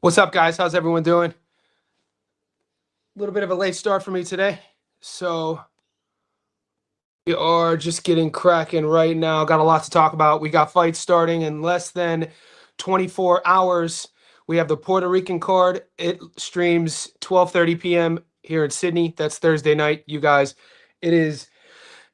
What's up, guys? How's everyone doing? A little bit of a late start for me today. So we are just getting cracking right now. Got a lot to talk about. We got fights starting in less than 24 hours. We have the Puerto Rican card. It streams 12:30 p.m. here in Sydney. That's Thursday night, you guys. It is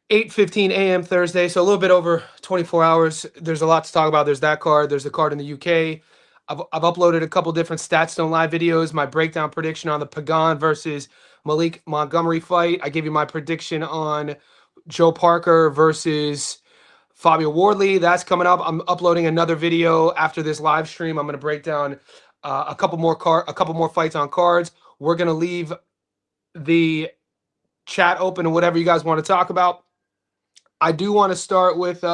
8:15 a.m. Thursday, so a little bit over 24 hours. There's a lot to talk about. There's that card. There's the card in the UK. I've uploaded a couple different Stats Don't Lie videos. My breakdown prediction on the Pagan versus Malik Montgomery fight. I gave you my prediction on Joe Parker versus Fabio Wardley. That's coming up. I'm uploading another video after this live stream. I'm going to break down a couple more fights on cards. We're going to leave the chat open and whatever you guys want to talk about. I do want to start with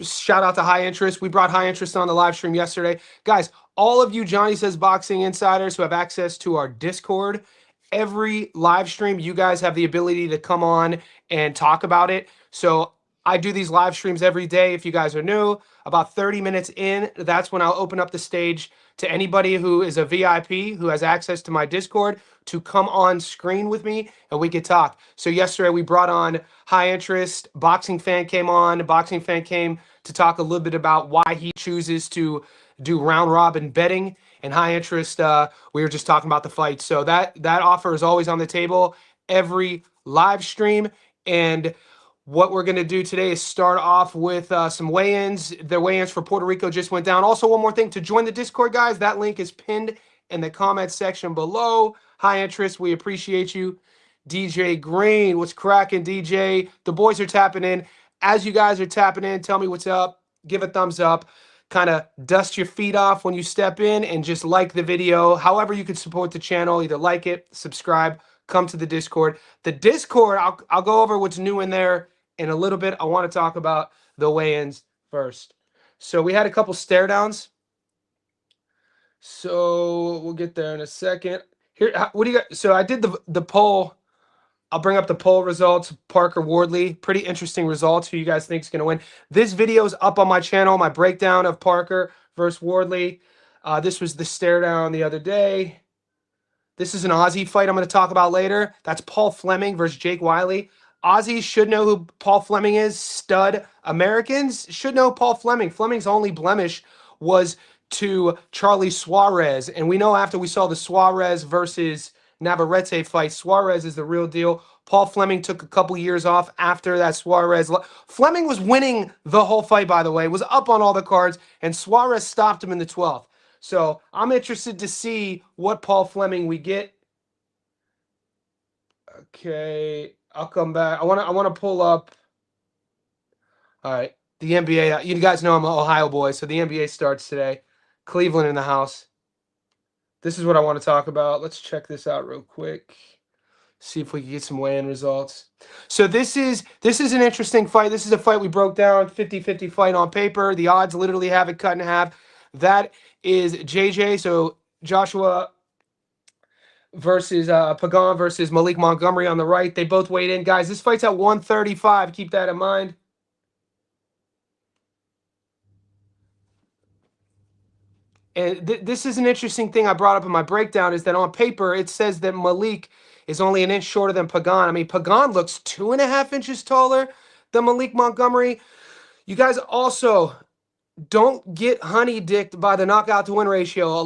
shout out to High Interest. We brought High Interest on the live stream yesterday. Guys, all of you Johnny Says Boxing insiders who have access to our Discord, every live stream, you guys have the ability to come on and talk about it. So I do these live streams every day. If you guys are new, about 30 minutes in, that's when I'll open up the stage to anybody who is a VIP who has access to my Discord to come on screen with me and we could talk. So yesterday we brought on High Interest. Boxing Fan came on. Boxing Fan came to talk a little bit about why he chooses to do round robin betting. And High Interest, we were just talking about the fight. So that offer is always on the table every live stream. And what we're going to do today is start off with some weigh-ins. The weigh-ins for Puerto Rico just went down. Also, one more thing. To join the Discord, guys, that link is pinned in the comment section below. High Interest, we appreciate you. DJ Green, what's cracking, DJ? The boys are tapping in. As you guys are tapping in, tell me what's up. Give a thumbs up. Kind of dust your feet off when you step in and just like the video. However you can support the channel, either like it, subscribe, come to the Discord. The Discord, I'll go over what's new in there in a little bit. I want to talk about the weigh-ins first. So we had a couple stare downs. So we'll get there in a second. Here, what do you got? So I did the poll. I'll bring up the poll results. Parker Wardley, pretty interesting results. Who you guys think is going to win? This video is up on my channel. My breakdown of Parker versus Wardley. This was the stare down the other day. This is an Aussie fight I'm going to talk about later. That's Paul Fleming versus Jake Wiley. Aussies should know who Paul Fleming is. Stud. Americans should know Paul Fleming. Fleming's only blemish was to Charlie Suarez. And we know after we saw the Suarez versus Navarrete fight, Suarez is the real deal. Paul Fleming took a couple years off after that Suarez. Fleming was winning the whole fight, by the way. Was up on all the cards, and Suarez stopped him in the 12th. So I'm interested to see what Paul Fleming we get. Okay, I'll come back. I want to pull up. All right, the NBA. You guys know I'm an Ohio boy, so the NBA starts today. Cleveland in the house. This is what I want to talk about. Let's check this out real quick. See if we can get some weigh-in results. So this is an interesting fight. This is a fight we broke down, 50-50 fight on paper. The odds literally have it cut in half. That is JJ. So Joshua versus Pagan versus Malik Montgomery on the right. They both weighed in. Guys, this fight's at 135. Keep that in mind. And this is an interesting thing I brought up in my breakdown, is that on paper, it says that Malik is only an inch shorter than Pagan. I mean, Pagan looks 2.5 inches taller than Malik Montgomery. You guys also don't get honey-dicked by the knockout-to-win ratio.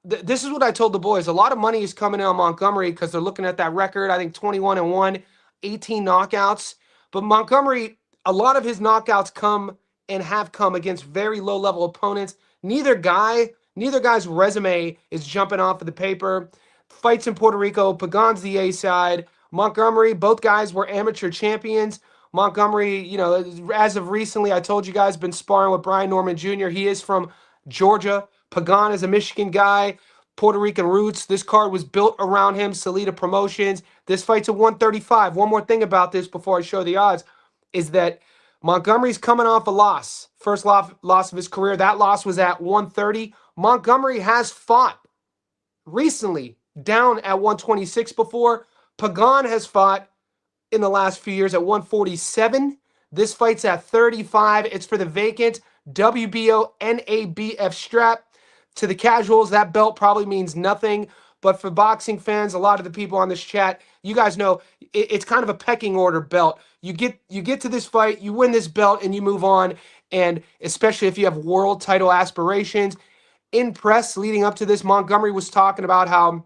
This is what I told the boys. A lot of money is coming in on Montgomery because they're looking at that record. I think 21-1, 18 knockouts. But Montgomery, a lot of his knockouts come and have come against very low-level opponents. Neither guy's resume is jumping off of the paper. Fights in Puerto Rico, Pagan's the A side. Montgomery, both guys were amateur champions. Montgomery, you know, as of recently, I told you guys, been sparring with Brian Norman Jr. He is from Georgia. Pagan is a Michigan guy, Puerto Rican roots. This card was built around him, Salida Promotions. This fight's at 135. One more thing about this before I show the odds is that Montgomery's coming off a loss. First loss of his career. That loss was at 130. Montgomery has fought recently down at 126 before. Pagan has fought in the last few years at 147. This fight's at 35. It's for the vacant WBO NABF strap. To the casuals, that belt probably means nothing. But for boxing fans, a lot of the people on this chat, you guys know it's kind of a pecking order belt. You get to this fight, you win this belt, and you move on. And especially if you have world title aspirations, in press leading up to this, Montgomery was talking about how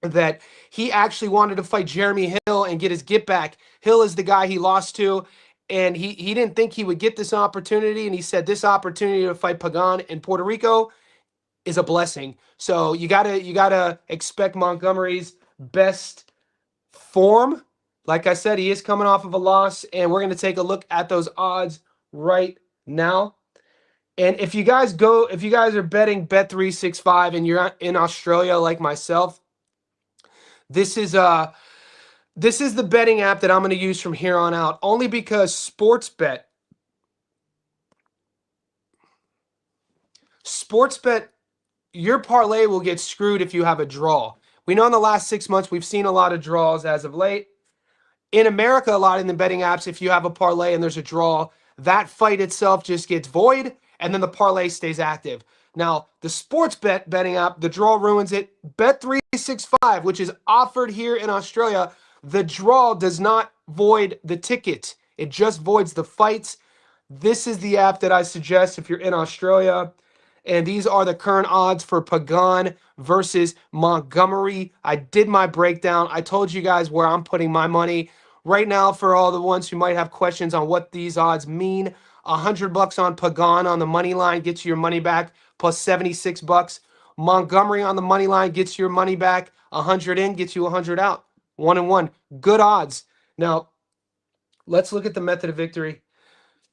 that he actually wanted to fight Jeremy Hill and get his get back. Hill is the guy he lost to, and he didn't think he would get this opportunity. And he said this opportunity to fight Pagan in Puerto Rico is a blessing. So you gotta expect Montgomery's best form. Like I said, he is coming off of a loss, and we're gonna take a look at those odds right now. And if you guys are betting Bet365 and you're in Australia like myself, this is the betting app that I'm going to use from here on out, only because Sportsbet, your parlay will get screwed if you have a draw. We know in the last 6 months we've seen a lot of draws as of late. In America, a lot in the betting apps, if you have a parlay and there's a draw, that fight itself just gets void, and then the parlay stays active. Now, the sports betting app, the draw ruins it. Bet365, which is offered here in Australia, the draw does not void the ticket. It just voids the fights. This is the app that I suggest if you're in Australia. And these are the current odds for Pagan versus Montgomery. I did my breakdown. I told you guys where I'm putting my money. Right now, for all the ones who might have questions on what these odds mean, $100 on Pagan on the money line gets you your money back, plus $76. Montgomery on the money line gets your money back. 100 in gets you 100 out. 1-1. Good odds. Now, let's look at the method of victory.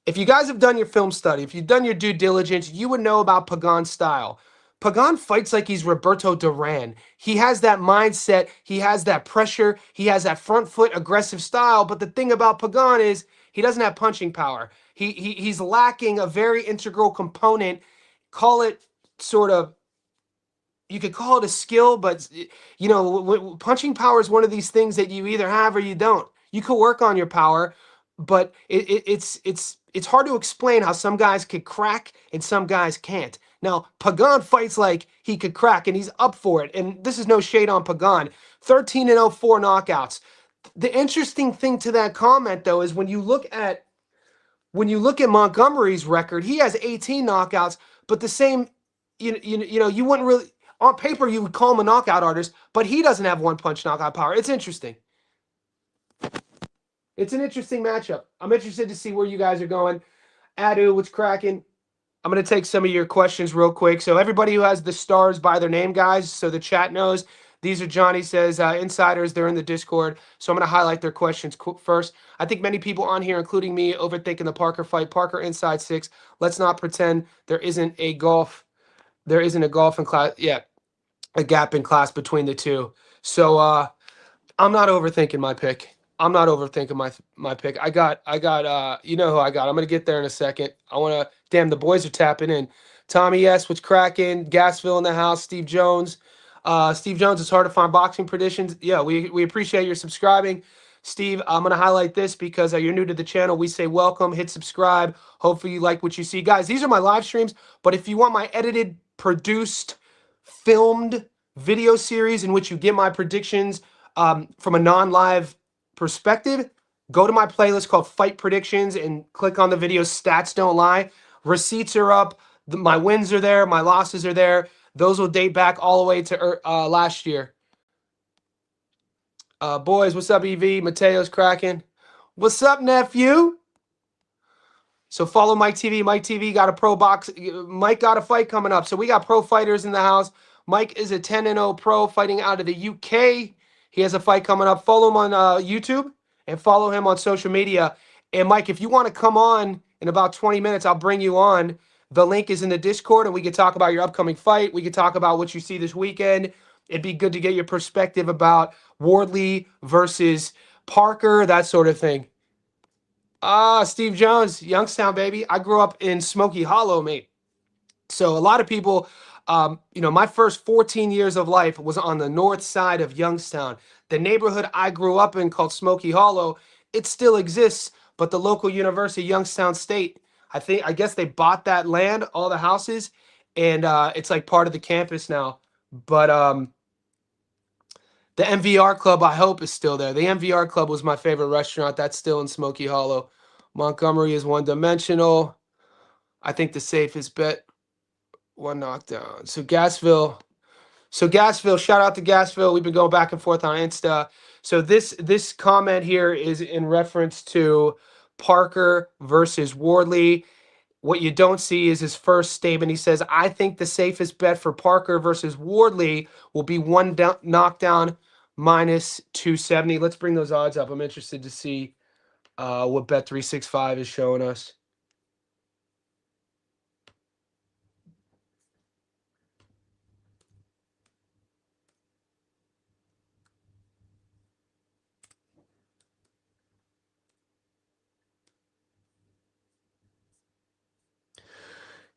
If you guys have done your film study, if you've done your due diligence, you would know about Pagan's style. Pagan fights like he's Roberto Duran. He has that mindset. He has that pressure. He has that front foot aggressive style. But the thing about Pagan is he doesn't have punching power. He's lacking a very integral component. Call it sort of, you could call it a skill, but you know, punching power is one of these things that you either have or you don't. You could work on your power, but it's hard to explain how some guys could crack and some guys can't. Now, Pagan fights like he could crack, and he's up for it. And this is no shade on Pagan. 13-0, 4 knockouts. The interesting thing to that comment, though, is when you look at Montgomery's record, he has 18 knockouts, but the same, you wouldn't really, on paper, you would call him a knockout artist, but he doesn't have one-punch knockout power. It's interesting. It's an interesting matchup. I'm interested to see where you guys are going. Adu, what's cracking? I'm going to take some of your questions real quick. So everybody who has the stars by their name, guys, so the chat knows, these are Johnny says, insiders, they're in the Discord. So I'm going to highlight their questions first. I think many people on here, including me, overthinking the Parker fight. Parker inside 6. Let's not pretend there isn't a gulf in class. Yeah, a gap in class between the two. So I'm not overthinking my pick. I'm not overthinking my pick. I got you know who I got. I'm gonna get there in a second. Damn, the boys are tapping in. Tommy S, what's cracking? Gasville in the house. Steve Jones. Steve Jones, it's hard to find boxing predictions. Yeah, we appreciate your subscribing. Steve, I'm gonna highlight this because you're new to the channel. We say welcome, hit subscribe. Hopefully you like what you see. Guys, these are my live streams, but if you want my edited, produced, filmed video series in which you get my predictions from a non-live perspective, go to my playlist called Fight Predictions and click on the video Stats Don't Lie. Receipts are up. My wins are there. My losses are there. Those will date back all the way to last year. Boys, what's up, EV? Mateo's cracking. What's up, nephew? So follow Mike TV. Mike TV got a pro box. Mike got a fight coming up. So we got pro fighters in the house. Mike is a 10-0 pro fighting out of the UK. He has a fight coming up. Follow him on YouTube and follow him on social media. And Mike, if you want to come on in about 20 minutes, I'll bring you on. The link is in the Discord, and we can talk about your upcoming fight. We can talk about what you see this weekend. It'd be good to get your perspective about Wardley versus Parker, that sort of thing. Steve Jones, Youngstown, baby. I grew up in Smoky Hollow, mate. So a lot of people... my first 14 years of life was on the north side of Youngstown. The neighborhood I grew up in called Smoky Hollow, it still exists, but the local university, Youngstown State, I guess they bought that land, all the houses, and it's like part of the campus now. But the MVR Club, I hope, is still there. The MVR Club was my favorite restaurant. That's still in Smoky Hollow. Montgomery is one-dimensional. I think the safest bet, one knockdown. So Gassville. Shout out to Gassville. We've been going back and forth on Insta. So this comment here is in reference to Parker versus Wardley. What you don't see is his first statement. He says, I think the safest bet for Parker versus Wardley will be one knockdown minus 270. Let's bring those odds up. I'm interested to see what Bet365 is showing us.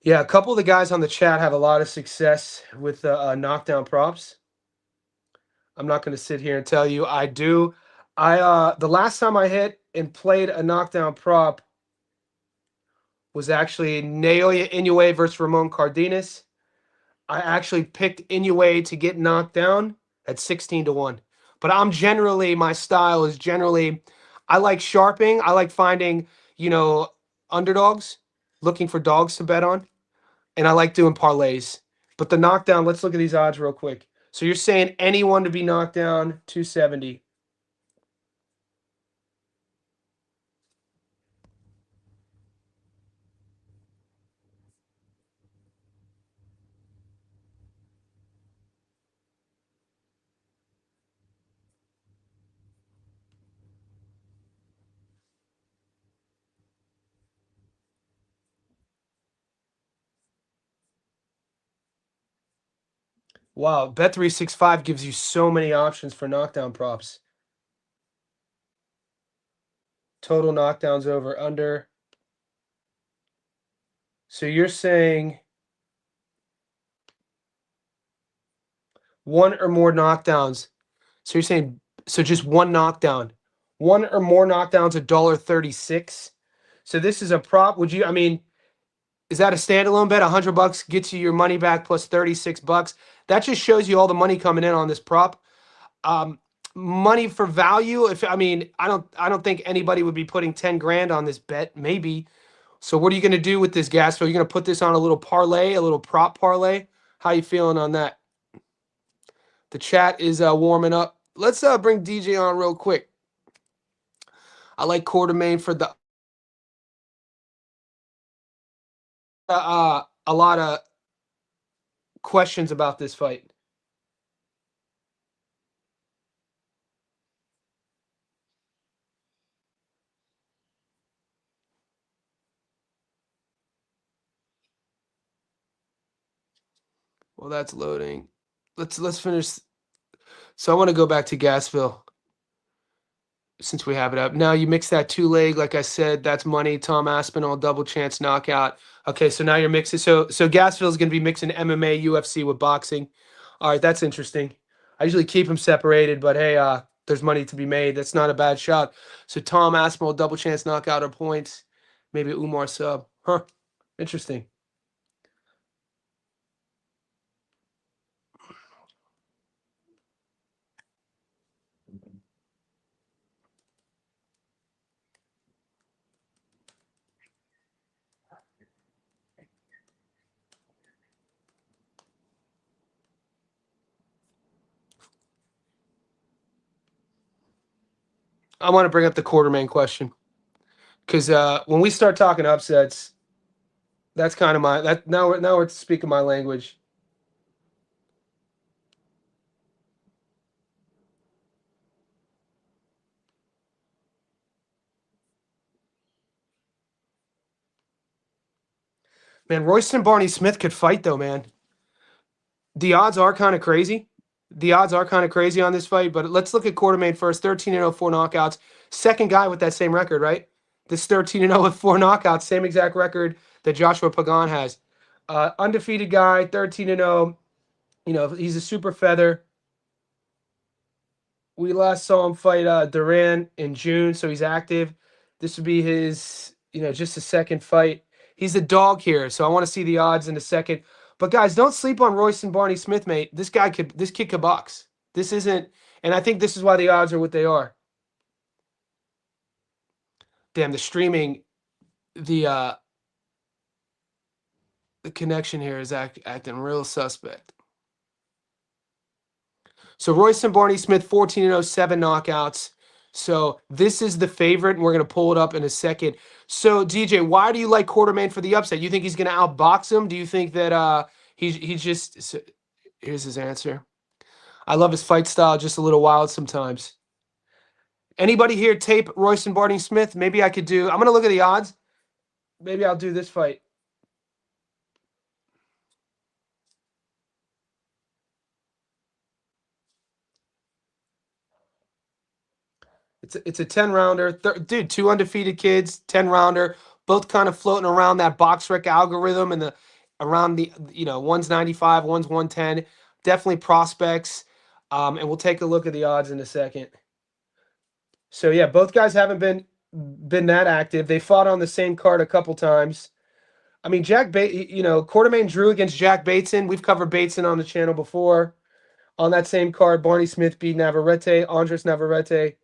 Yeah, a couple of the guys on the chat have a lot of success with knockdown props. I'm not going to sit here and tell you I do. The last time I hit and played a knockdown prop was actually Naoya Inoue versus Ramon Cardenas. I actually picked Inoue to get knocked down at 16-1. But my style is generally, I like sharping. I like finding, underdogs, looking for dogs to bet on. And I like doing parlays. But the knockdown, let's look at these odds real quick. So you're saying anyone to be knocked down, 270. Wow, Bet365 gives you so many options for knockdown props. Total knockdowns over under. So you're saying one or more knockdowns. So you're saying just one knockdown. One or more knockdowns, $1.36. So this is a prop. Is that a standalone bet? $100 gets you your money back plus $36. That just shows you all the money coming in on this prop. Money for value. I don't think anybody would be putting 10 grand on this bet. Maybe. So what are you going to do with this, Gaspo? You're going to put this on a little parlay, a little prop parlay. How you feeling on that? The chat is warming up. Let's bring DJ on real quick. I like Quartermain for the a lot of questions about this fight. Well, that's loading. Let's finish. So I want to go back to Gasville since we have it up. Now you mix that two leg, like I said, that's money. Tom Aspinall, double chance knockout. Okay, so now you're mixing. So Gasville is going to be mixing MMA, UFC with boxing. All right, that's interesting. I usually keep them separated, but hey, there's money to be made. That's not a bad shot. So Tom Aspinall, double chance knockout or points. Maybe Umar sub. Huh. Interesting. I want to bring up the Quartermain question because when we start talking upsets, that's kind of now we're speaking my language. Man, Royston Barney Smith could fight though, man. The odds are kind of crazy. The odds are kind of crazy on this fight, but let's look at Quartermain first. 13-0, 4 knockouts. Second guy with that same record, right? This 13-0 with 4 knockouts, same exact record that Joshua Pagan has. Undefeated guy, 13-0. He's a super feather. We last saw him fight Duran in June, so he's active. This would be his, just a second fight. He's a dog here, so I want to see the odds in a second. But guys, don't sleep on Royce and Barney Smith, mate. This kid could box. This isn't, and I think this is why the odds are what they are. Damn, the streaming, the uh, the connection here is acting real suspect. So Royce and Barney Smith, 14-0, 7 knockouts. So this is the favorite, and we're going to pull it up in a second. So DJ, why do you like Quartermain for the upset? You think he's going to outbox him? Do you think that he's just? So, here's his answer. I love his fight style, just a little wild sometimes. Anybody here tape Royce and Barney Smith? Maybe I could do. I'm going to look at the odds. Maybe I'll do this fight. It's a 10 rounder. Dude, two undefeated kids, 10 rounder, both kind of floating around that box rec algorithm and the around the one's 95, one's 110. Definitely prospects. And we'll take a look at the odds in a second. So yeah, both guys haven't been that active. They fought on the same card a couple times. I mean, Quartermain drew against Jack Bateson. We've covered Bateson on the channel before. On that same card, Barney Smith beat Andres Navarrete.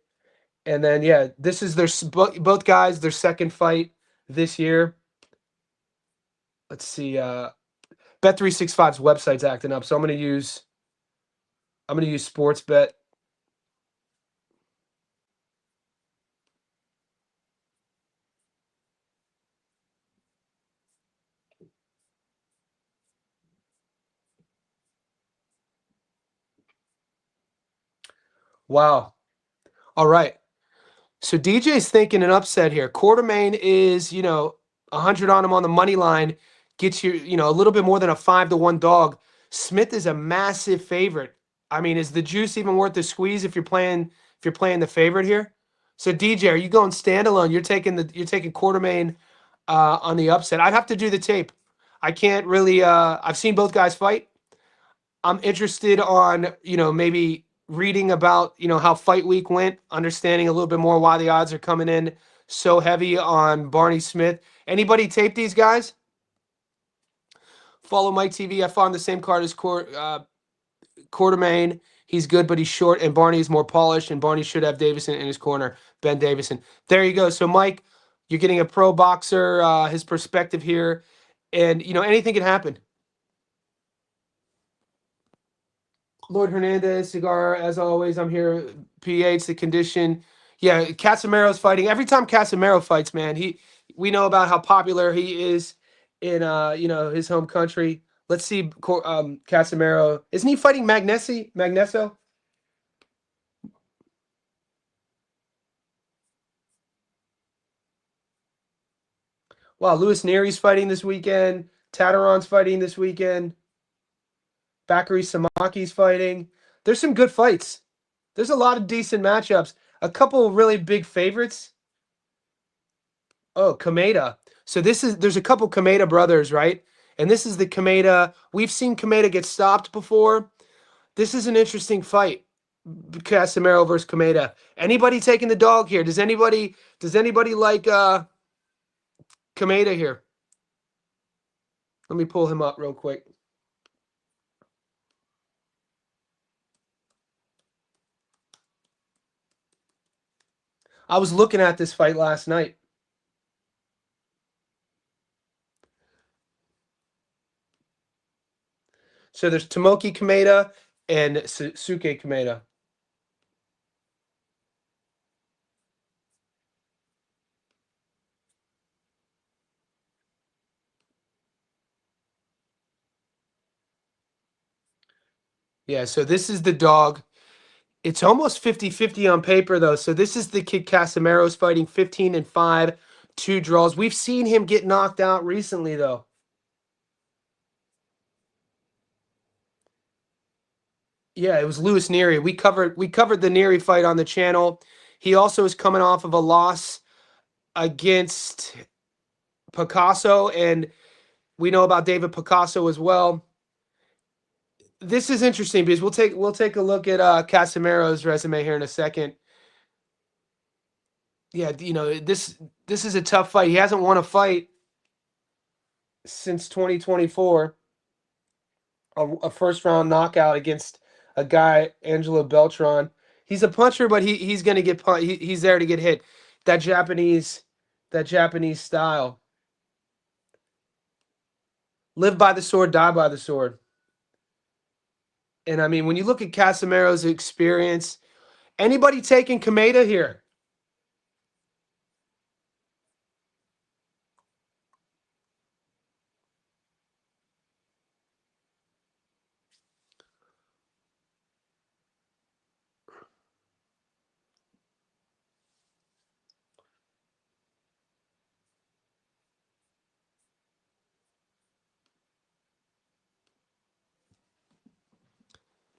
And then, yeah, this is both guys, their second fight this year. Let's see. Bet365's website's acting up, so I'm gonna use Sportsbet. Wow. All right. So DJ's thinking an upset here. Quartermain is, 100 on him on the money line, gets you, a little bit more than a 5-1 dog. Smith is a massive favorite. I mean, is the juice even worth the squeeze if you're playing the favorite here? So DJ, are you going standalone? You're taking Quartermain on the upset. I'd have to do the tape. I can't really. I've seen both guys fight. I'm interested on maybe reading about how fight week went, understanding a little bit more why the odds are coming in so heavy on Barney Smith. Anybody tape these guys? Follow Mike TV. I found the same card as Quartermain. He's good, but he's short, and Barney is more polished, and Barney should have Davison in his corner, Ben Davison. There you go. So, Mike, you're getting a pro boxer, his perspective here, and, anything can happen. Lord Hernandez, Cigar, as always, I'm here. PH, the condition. Yeah, Casamaro's fighting. Every time Casamaro fights, man, we know about how popular he is in his home country. Let's see, Casamaro. Isn't he fighting Magneso? Wow, Luis Neri's fighting this weekend. Tateron's fighting this weekend. Bakary Samaki's fighting. There's some good fights. There's a lot of decent matchups. A couple of really big favorites. Oh, Kameda. So there's a couple Kameda brothers, right? And this is the Kameda. We've seen Kameda get stopped before. This is an interesting fight. Casamaro versus Kameda. Anybody taking the dog here? Does anybody like Kameda here? Let me pull him up real quick. I was looking at this fight last night. So there's Tomoki Kameda and Suke Kameda. Yeah, so this is the dog. It's almost 50-50 on paper, though. So this is the kid Casamaro's fighting 15-5, 2 draws. We've seen him get knocked out recently, though. Yeah, it was Luis Neri. We covered the Neri fight on the channel. He also is coming off of a loss against Picasso, and we know about David Picasso as well. This is interesting because we'll take a look at Casamaro's resume here in a second. Yeah, this is a tough fight. He hasn't won a fight since 2024. a first round knockout against a guy, Angelo Beltran. He's a puncher, but he's gonna get he's there to get hit. That Japanese style. Live by the sword, die by the sword. And I mean, when you look at Casemiro's experience, anybody taking Kameda here?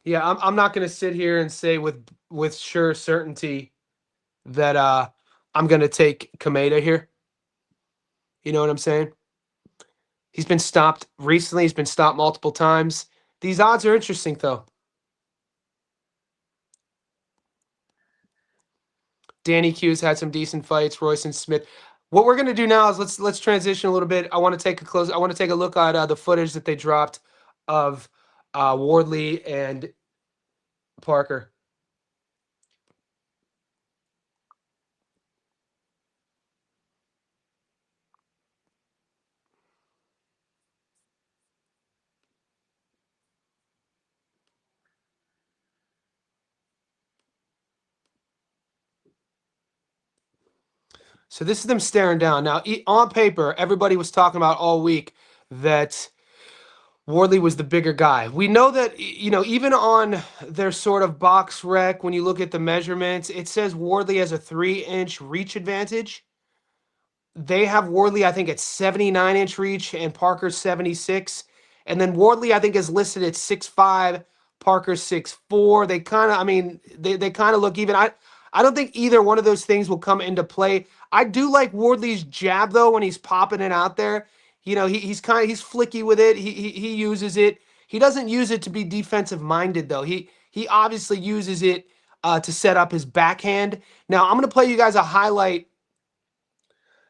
Yeah, I'm not going to sit here and say with sure certainty that I'm going to take Kameda here. You know what I'm saying? He's been stopped recently. He's been stopped multiple times. These odds are interesting, though. Danny Q's had some decent fights. Royce Smith. What we're gonna do now is let's transition a little bit. I want to take a close. I want to take a look at the footage that they dropped of Wardley and Parker. So this is them staring down. Now, on paper, everybody was talking about all week that Wardley was the bigger guy. We know that, even on their sort of box rec, when you look at the measurements, it says Wardley has a 3-inch reach advantage. They have Wardley, I think, at 79-inch reach and Parker 76. And then Wardley, I think, is listed at 6'5", Parker 6'4". They kind of, I mean, they kind of look even. I don't think either one of those things will come into play. I do like Wardley's jab, though, when he's popping it out there. He's flicky with it. He uses it. He doesn't use it to be defensive minded, though. He obviously uses it to set up his backhand. Now, I'm going to play you guys a highlight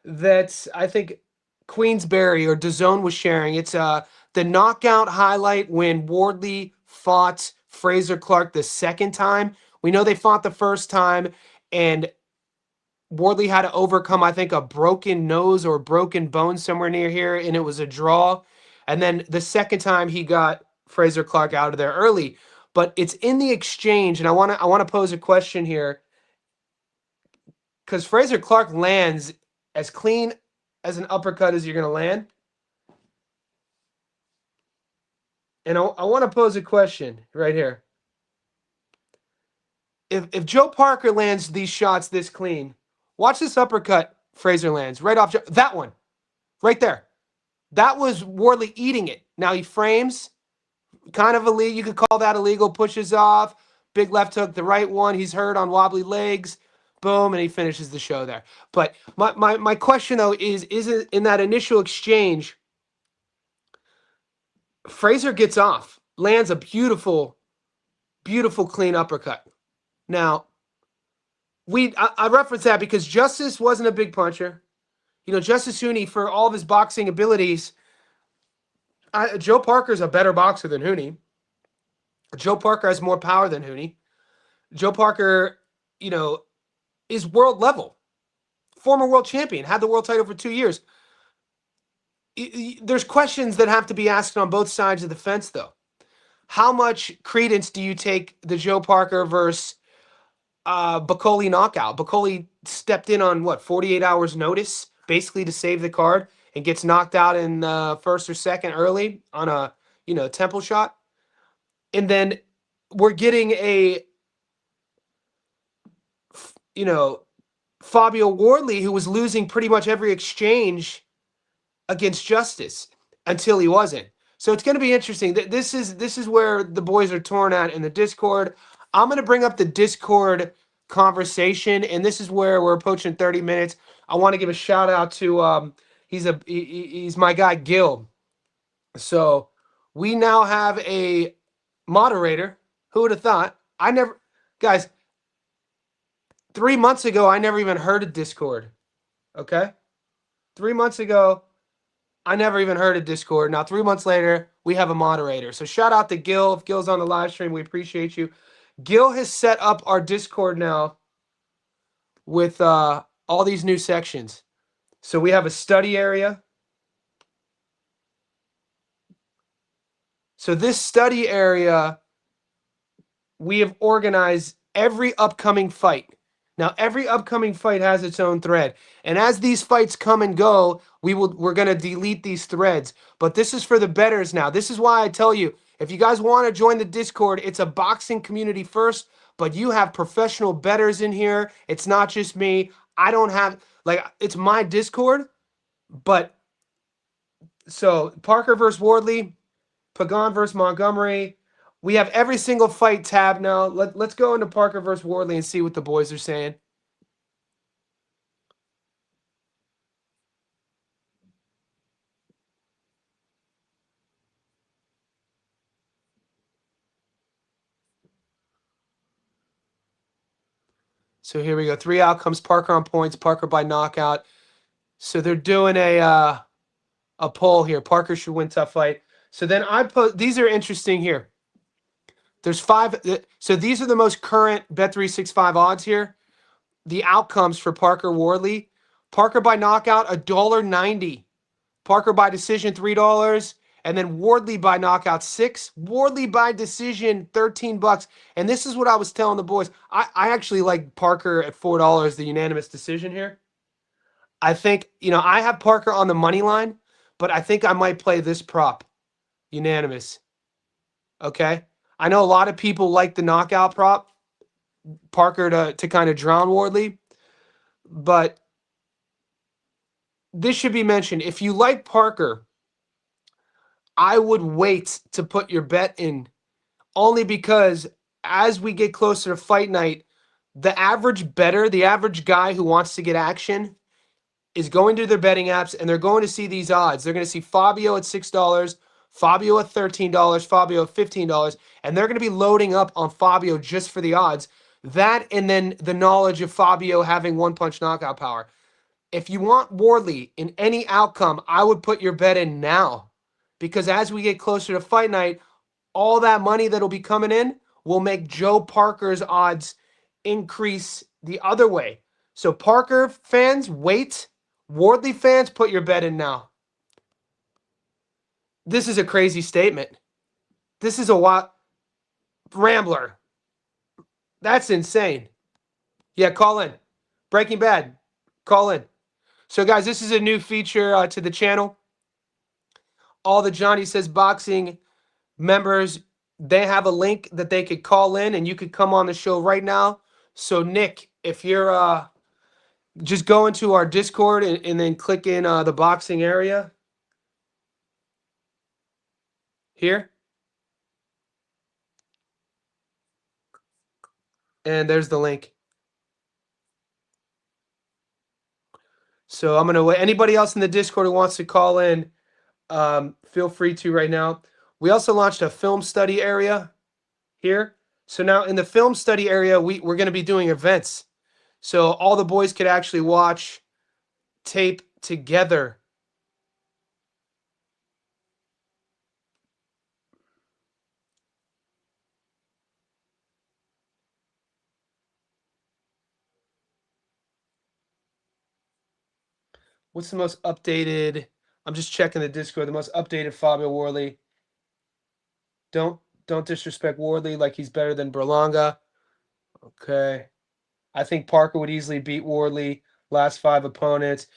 that I think Queensberry or DAZN was sharing. It's the knockout highlight when Wardley fought Fraser Clark the second time. We know they fought the first time, and Wardley had to overcome, I think, a broken nose or broken bone somewhere near here, and it was a draw. And then the second time he got Fraser Clark out of there early. But it's in the exchange, and I want to pose a question here because Fraser Clark lands as clean as an uppercut as you're going to land. And I want to pose a question right here. If Joe Parker lands these shots this clean, watch this uppercut Fraser lands right off that one, right there. That was Wardley eating it. Now he frames, kind of illegal. You could call that illegal. Pushes off, big left hook, the right one. He's hurt on wobbly legs. Boom, and he finishes the show there. But my question though is it in that initial exchange? Fraser gets off, lands a beautiful, beautiful clean uppercut. Now, I reference that because Justice wasn't a big puncher. Justice Hooney, for all of his boxing abilities, Joe Parker's a better boxer than Hooney. Joe Parker has more power than Hooney. Joe Parker, is world level. Former world champion, had the world title for 2 years. There's questions that have to be asked on both sides of the fence, though. How much credence do you take the Joe Parker versus Bacoli knockout? Bacoli stepped in on 48 hours notice, basically to save the card, and gets knocked out in first or second early on a temple shot. And then we're getting a Fabio Wardley who was losing pretty much every exchange against Justice until he wasn't. So it's going to be interesting. This is where the boys are torn at in the Discord. I'm going to bring up the Discord conversation, and this is where we're approaching 30 minutes. I want to give a shout out to he's my guy Gil. So we now have a moderator. Who would have thought? Guys, 3 months ago I never even heard of Discord. Okay? 3 months ago I never even heard of Discord. Now, 3 months later, we have a moderator. So shout out to Gil. If Gil's on the live stream, we appreciate you. Gil has set up our Discord now with all these new sections. So we have a study area. So this study area, we have organized every upcoming fight. Now, every upcoming fight has its own thread. And as these fights come and go, we're going to delete these threads. But this is for the bettors now. This is why I tell you, if you guys want to join the Discord, it's a boxing community first, but you have professional bettors in here. It's not just me. I don't have, like, it's my Discord, but so Parker versus Wardley, Pagan versus Montgomery. We have every single fight tab now. Let's go into Parker versus Wardley and see what the boys are saying. So here we go. 3 outcomes. Parker on points. Parker by knockout. So they're doing a poll here. Parker should win tough fight. So then I put these are interesting here. There's 5. So these are the most current Bet365 odds here. The outcomes for Parker Wardley. Parker by knockout, $1.90. Parker by decision, $3. And then Wardley by knockout, $6. Wardley by decision, $13. And this is what I was telling the boys. I actually like Parker at $4, the unanimous decision here. I think, I have Parker on the money line, but I think I might play this prop, unanimous. Okay? I know a lot of people like the knockout prop, Parker to kind of drown Wardley, but this should be mentioned. If you like Parker, I would wait to put your bet in, only because as we get closer to fight night, the average bettor, the average guy who wants to get action, is going to their betting apps and they're going to see these odds. They're going to see Fabio at $6, Fabio at $13, Fabio at $15, and they're going to be loading up on Fabio just for the odds. That and then the knowledge of Fabio having one-punch knockout power. If you want Wardley in any outcome, I would put your bet in now, because as we get closer to fight night, all that money that'll be coming in will make Joe Parker's odds increase the other way. So Parker fans, wait. Wardley fans, put your bet in now. This is a crazy statement. This is a wild Rambler. That's insane. Yeah, call in. Breaking Bad, call in. So guys, this is a new feature to the channel. All the Johnny Says Boxing members, they have a link that they could call in and you could come on the show right now. So Nick, if you're just go into our Discord and then click in the boxing area here. And there's the link. So I'm going to wait. Anybody else in the Discord who wants to call in, feel free to right now. We also launched a film study area here. So now in the film study area, we're going to be doing events. So all the boys could actually watch tape together. What's the most updated? I'm just checking the Discord. The most updated Fabio Wardley. Don't disrespect Wardley like he's better than Berlanga. Okay. I think Parker would easily beat Wardley. Last 5 opponents.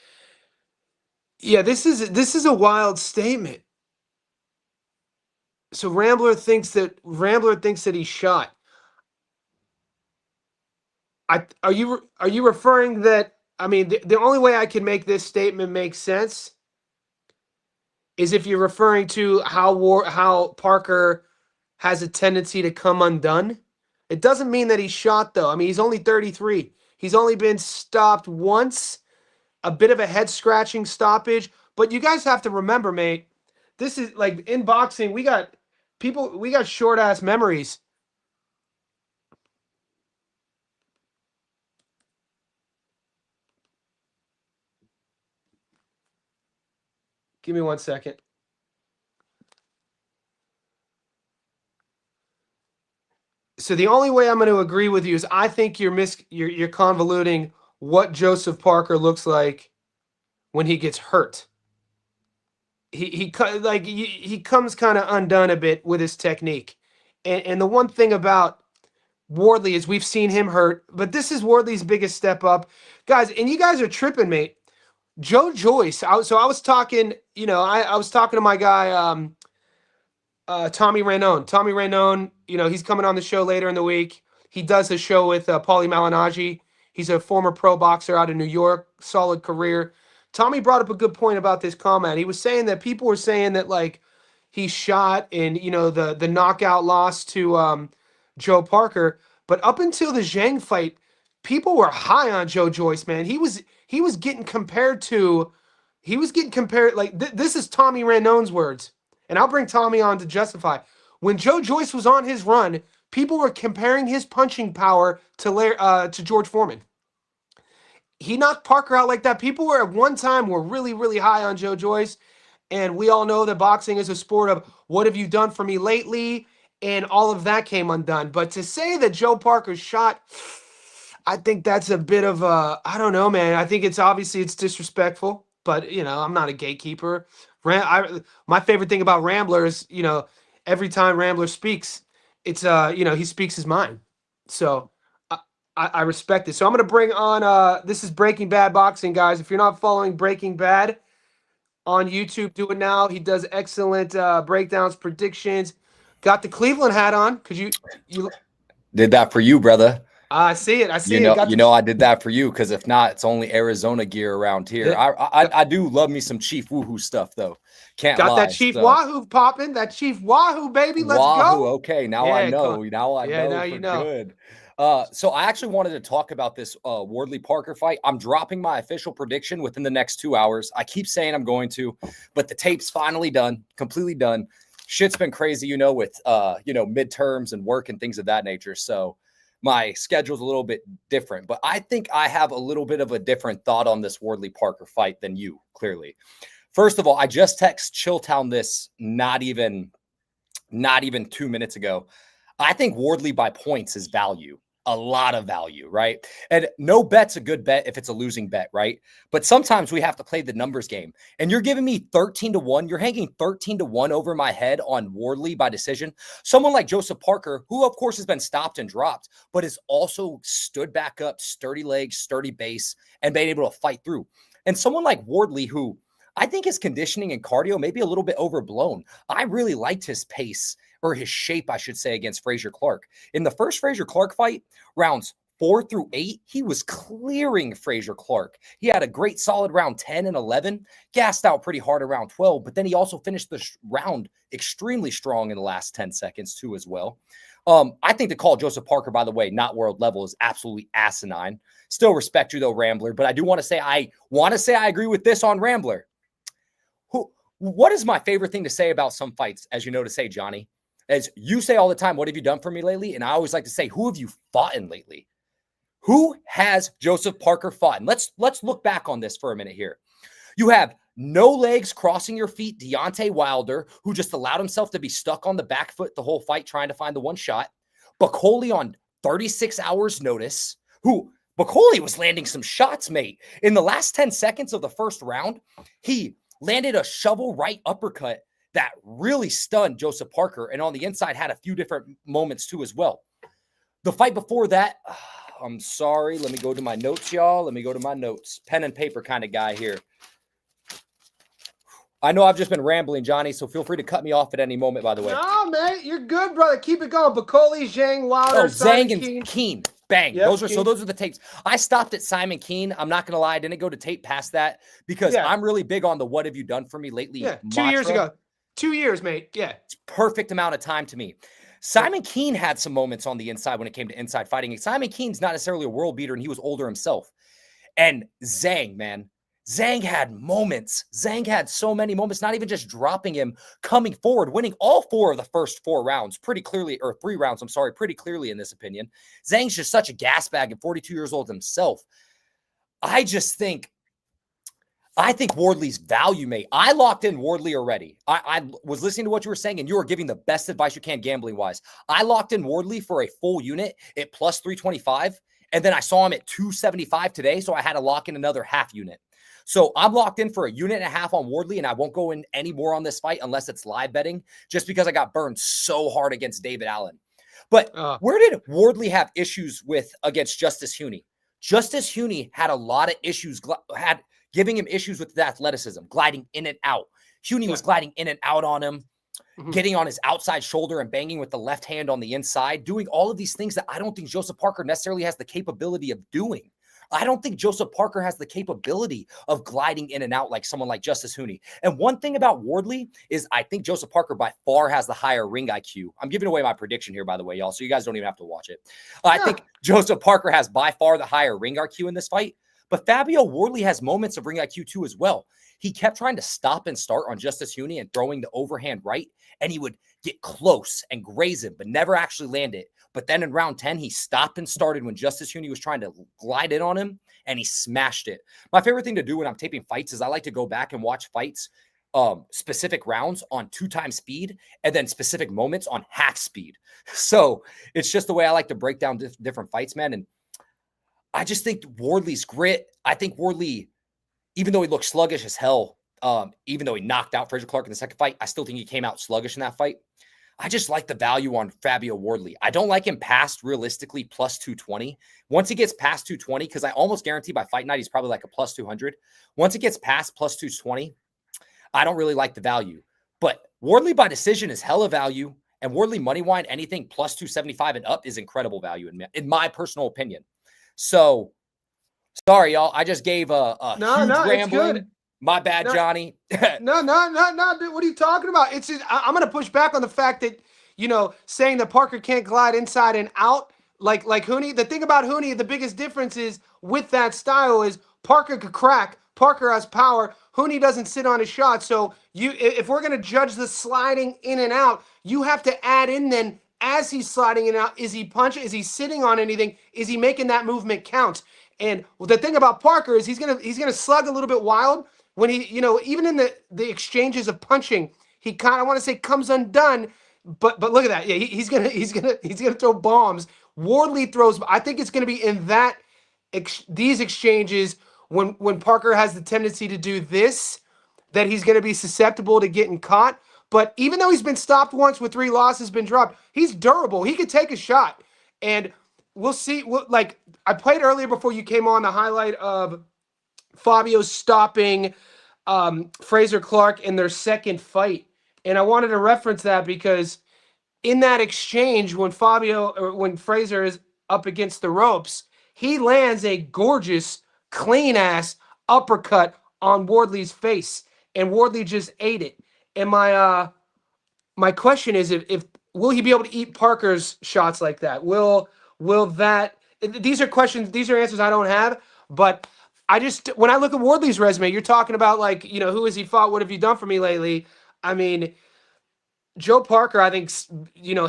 Yeah, this is a wild statement. So Rambler thinks that he shot. Are you referring that? I mean, the only way I can make this statement make sense is if you're referring to how Parker has a tendency to come undone. It doesn't mean that he shot, though. I mean, he's only 33. He's only been stopped once, a bit of a head scratching stoppage. But you guys have to remember, mate, this is like in boxing, we got short ass memories. Give me 1 second. So the only way I'm going to agree with you is I think you're convoluting what Joseph Parker looks like when he gets hurt. He comes kind of undone a bit with his technique. And the one thing about Wardley is we've seen him hurt, but this is Wardley's biggest step up. Guys, and you guys are tripping, mate. Joe Joyce. I was talking, I was talking to my guy, Tommy Rainone. Tommy Rainone, he's coming on the show later in the week. He does a show with Paulie Malignaggi. He's a former pro boxer out of New York, solid career. Tommy brought up a good point about this comment. He was saying that people were saying that like he shot in, the knockout loss to Joe Parker, but up until the Zhang fight, people were high on Joe Joyce, man. He was getting compared like this is Tommy Rainone's words. And I'll bring Tommy on to justify. When Joe Joyce was on his run, people were comparing his punching power to George Foreman. He knocked Parker out like that. People were at one time were really, really high on Joe Joyce. And we all know that boxing is a sport of what have you done for me lately? And all of that came undone. But to say that Joe Parker's shot, I think that's a bit of a, I don't know, man. I think it's disrespectful. But, I'm not a gatekeeper. My favorite thing about Rambler is, every time Rambler speaks, it's he speaks his mind. So I respect it. So I'm gonna bring on this is Breaking Bad Boxing, guys. If you're not following Breaking Bad on YouTube, do it now. He does excellent breakdowns, predictions. Got the Cleveland hat on. Could you did that for you, brother? I see it. I did that for you because if not, it's only Arizona gear around here. I do love me some Chief Woohoo stuff though. Can't lie. Got that Chief Wahoo popping. That Chief Wahoo, baby. Let's go. Okay, now I know. Now I know. Now you know. Good. So I actually wanted to talk about this Wardley Parker fight. I'm dropping my official prediction within the next 2 hours. I keep saying I'm going to, but the tape's finally done, completely done. Shit's been crazy, with midterms and work and things of that nature. So my schedule's a little bit different, but I think I have a little bit of a different thought on this Wardley Parker fight than you, clearly. First of all, I just text Chilltown this not even 2 minutes ago. I think Wardley by points is value. A lot of value, right? And no bet's a good bet if it's a losing bet, right? But sometimes we have to play the numbers game. And you're giving me 13-1. You're hanging 13-1 over my head on Wardley by decision. Someone like Joseph Parker, who of course has been stopped and dropped, but has also stood back up, sturdy legs, sturdy base, and been able to fight through. And someone like Wardley, who I think his conditioning and cardio may be a little bit overblown. I really liked his pace, or his shape, I should say, against Frazier Clark. In the first Frazier Clark fight, rounds 4 through 8, he was clearing Frazier Clark. He had a great solid round 10 and 11, gassed out pretty hard around 12, but then he also finished the round extremely strong in the last 10 seconds too as well. I think to call Joseph Parker, by the way, not world level is absolutely asinine. Still respect you though, Rambler, but I do want to say I agree with this on Rambler. What is my favorite thing to say about some fights, as you know to say, Johnny? As you say all the time, what have you done for me lately? And I always like to say, who have you fought in lately? Who has Joseph Parker fought in? Let's look back on this for a minute here. You have no legs crossing your feet, Deontay Wilder, who just allowed himself to be stuck on the back foot the whole fight trying to find the one shot. Bacoli on 36 hours notice, who Bacoli was landing some shots, mate. In the last 10 seconds of the first round, he landed a shovel right uppercut that really stunned Joseph Parker, and on the inside had a few different moments too as well. The fight before that, I'm sorry, let me go to my notes, y'all. Let me go to my notes. Pen and paper kind of guy here. I know I've just been rambling, Johnny, so feel free to cut me off at any moment, by the way. No, man, you're good, brother. Keep it going. Bacoli, Zhang, Wilder, Zhang and Keane. Bang. Yep, those are the tapes. I stopped at Simon Keane. I'm not going to lie. I didn't go to tape past that because I'm really big on the what have you done for me lately mantra. 2 years ago. 2 years, mate. Yeah. It's perfect amount of time to me. Simon Keane had some moments on the inside when it came to inside fighting. Simon Keane's not necessarily a world beater, and he was older himself. And Zhang, man. Zhang had moments. Zhang had so many moments, not even just dropping him, coming forward, winning all 4 of the first 4 rounds pretty clearly, or 3 rounds, I'm sorry, pretty clearly in this opinion. Zhang's just such a gas bag and 42 years old himself. I just think I think Wardley's value, mate. I locked in Wardley already. I was listening to what you were saying, and you were giving the best advice you can gambling-wise. I locked in Wardley for a full unit at plus 325, and then I saw him at 275 today, so I had to lock in another half unit. So I'm locked in for a unit and a half on Wardley, and I won't go in any more on this fight unless it's live betting, just because I got burned so hard against David Allen. But where did Wardley have issues with against Justice Huoney? Justice Huoney had a lot of issues, giving him issues with the athleticism, gliding in and out. Huoney was gliding in and out on him, getting on his outside shoulder and banging with the left hand on the inside, doing all of these things that I don't think Joseph Parker necessarily has the capability of doing. I don't think Joseph Parker has the capability of gliding in and out like someone like Justice Huoney. And one thing about Wardley is I think Joseph Parker by far has the higher ring IQ. I'm giving away my prediction here, by the way, y'all, so you guys don't even have to watch it. I think Joseph Parker has by far the higher ring IQ in this fight. But Fabio Wardley has moments of ring IQ too as well. He kept trying to stop and start on Justice Huoney and throwing the overhand right, and he would get close and graze him, but never actually land it. But then in round 10, he stopped and started when Justice Huoney was trying to glide in on him, and he smashed it. My favorite thing to do when I'm taping fights is I like to go back and watch fights, specific rounds on 2x speed, and then specific moments on half speed. So it's just the way I like to break down different fights, man. And I just think Wardley's grit. I think Wardley, even though he looked sluggish as hell, even though he knocked out Fraser Clark in the second fight, I still think he came out sluggish in that fight. I just like the value on Fabio Wardley. I don't like him past realistically plus 220. Once he gets past 220, because I almost guarantee by fight night he's probably like a plus 200. Once it gets past plus 220, I don't really like the value. But Wardley by decision is hella value, and Wardley money line anything plus 275 and up is incredible value in my personal opinion. So, sorry, y'all. I just gave a huge rambling. My bad, Johnny. No, dude. What are you talking about? It's just, I'm going to push back on the fact that, saying that Parker can't glide inside and out like Huoney. The thing about Huoney, the biggest difference is with that style is Parker could crack. Parker has power. Huoney doesn't sit on his shot. So if we're going to judge the sliding in and out, you have to add in then as he's sliding in and out, is he punching? Is he sitting on anything? Is he making that movement count? And the thing about Parker is he's gonna slug a little bit wild when he, even in the exchanges of punching, he kind of want to say comes undone. But look at that. Yeah, he's gonna throw bombs. Wardley throws. I think it's gonna be in these exchanges when Parker has the tendency to do this, that he's gonna be susceptible to getting caught. But even though he's been stopped once with 3 losses, been dropped, he's durable. He could take a shot. And we'll see. Like I played earlier before you came on the highlight of Fabio stopping Fraser Clark in their second fight. And I wanted to reference that because in that exchange, when Fraser is up against the ropes, he lands a gorgeous, clean-ass uppercut on Wardley's face. And Wardley just ate it. And my question is, if will he be able to eat Parker's shots like that? Will that? These are questions. These are answers I don't have. But when I look at Wardley's resume, you're talking about who has he fought? What have you done for me lately? I mean, Joe Parker, I think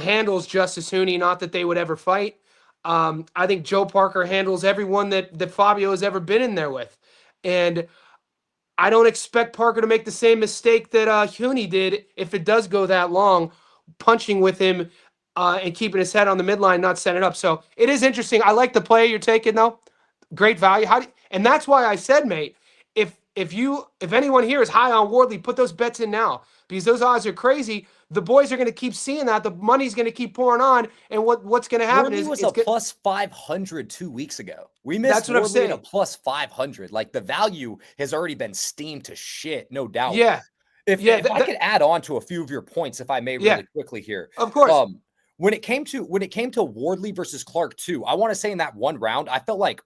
handles Justice Huoney. Not that they would ever fight. I think Joe Parker handles everyone that Fabio has ever been in there with, and I don't expect Parker to make the same mistake that Huoney did if it does go that long, punching with him and keeping his head on the midline, not setting it up. So it is interesting. I like the play you're taking, though. Great value. And that's why I said, mate, if anyone here is high on Wardley, put those bets in now because those odds are crazy. The boys are going to keep seeing that. The money's going to keep pouring on. And what's going to happen Wardley was a plus 500 2 weeks ago. We missed that's what I'm saying. A plus 500. Like the value has already been steamed to shit, no doubt. Yeah. If I could add on to a few of your points, if I may, really quickly here. Of course. When it came to Wardley versus Clark too, I want to say in that one round, I felt like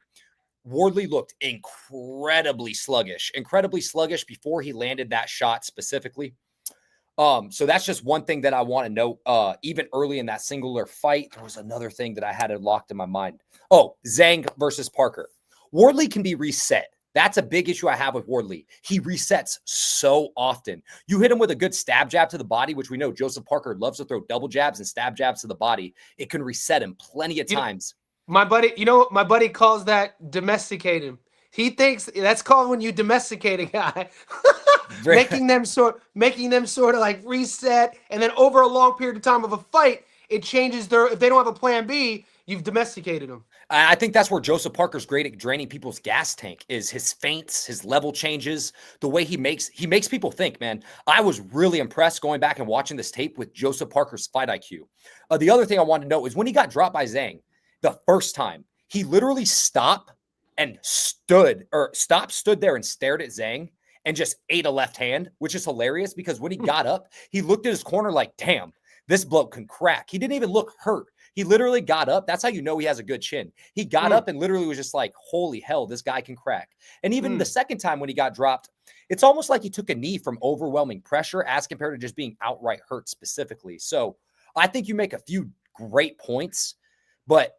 Wardley looked incredibly sluggish before he landed that shot specifically. So that's just one thing that I want to note. Even early in that singular fight, there was another thing that I had it locked in my mind. Oh, Zhang versus Parker. Wardley can be reset. That's a big issue I have with Wardley. He resets so often. You hit him with a good stab jab to the body, which we know Joseph Parker loves to throw double jabs and stab jabs to the body. It can reset him plenty of times. My buddy calls that domesticate him. He thinks that's called when you domesticate a guy, making them sort of like reset, and then over a long period of time of a fight, it changes their. If they don't have a plan B, you've domesticated them. I think that's where Joseph Parker's great at draining people's gas tank is his feints, his level changes, the way he makes people think, man. I was really impressed going back and watching this tape with Joseph Parker's fight IQ. The other thing I wanted to know is when he got dropped by Zhang the first time, he literally stood there and stared at Zhang and just ate a left hand, which is hilarious because when he got up, he looked at his corner like, damn, this bloke can crack. He didn't even look hurt. He literally got up. That's how you know he has a good chin. He got up and literally was just like, holy hell, this guy can crack. And even the second time when he got dropped, it's almost like he took a knee from overwhelming pressure as compared to just being outright hurt specifically. So I think you make a few great points, but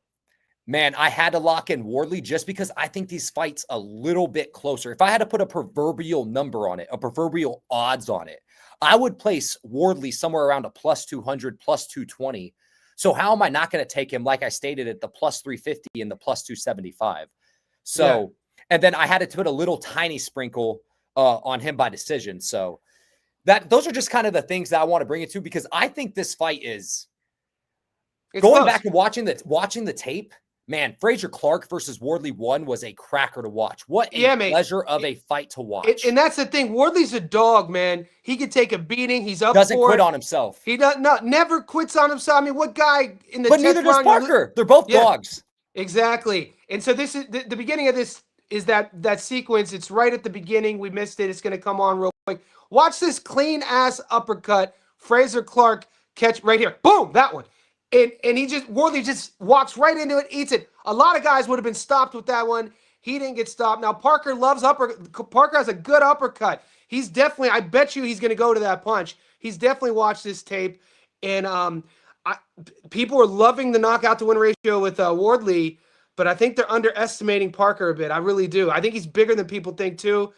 man, I had to lock in Wardley just because I think these fights a little bit closer. If I had to put a proverbial number on it, a proverbial odds on it, I would place Wardley somewhere around a plus 200, plus 220. So how am I not going to take him, like I stated, at the plus 350 and the plus 275? So, and then I had to put a little tiny sprinkle on him by decision. So those are just kind of the things that I want to bring it to, because I think this fight is going back and watching the tape. Man, Frazier Clark versus Wardley 1 was a cracker to watch. What a pleasure of a fight to watch. And that's the thing. Wardley's a dog, man. He could take a beating. He's up Doesn't quit on himself. He never quits on himself. I mean, what guy in the 10th round? But neither does Parker. They're both dogs. Exactly. And so this is the beginning of this is that sequence. It's right at the beginning. We missed it. It's going to come on real quick. Watch this clean ass uppercut. Frazier Clark catch right here. Boom, that one. And Wardley just walks right into it, eats it. A lot of guys would have been stopped with that one. He didn't get stopped. Now, Parker loves Parker has a good uppercut. He's definitely, I bet you he's going to go to that punch. He's definitely watched this tape. And people are loving the knockout to win ratio with Wardley, but I think they're underestimating Parker a bit. I really do. I think he's bigger than people think too.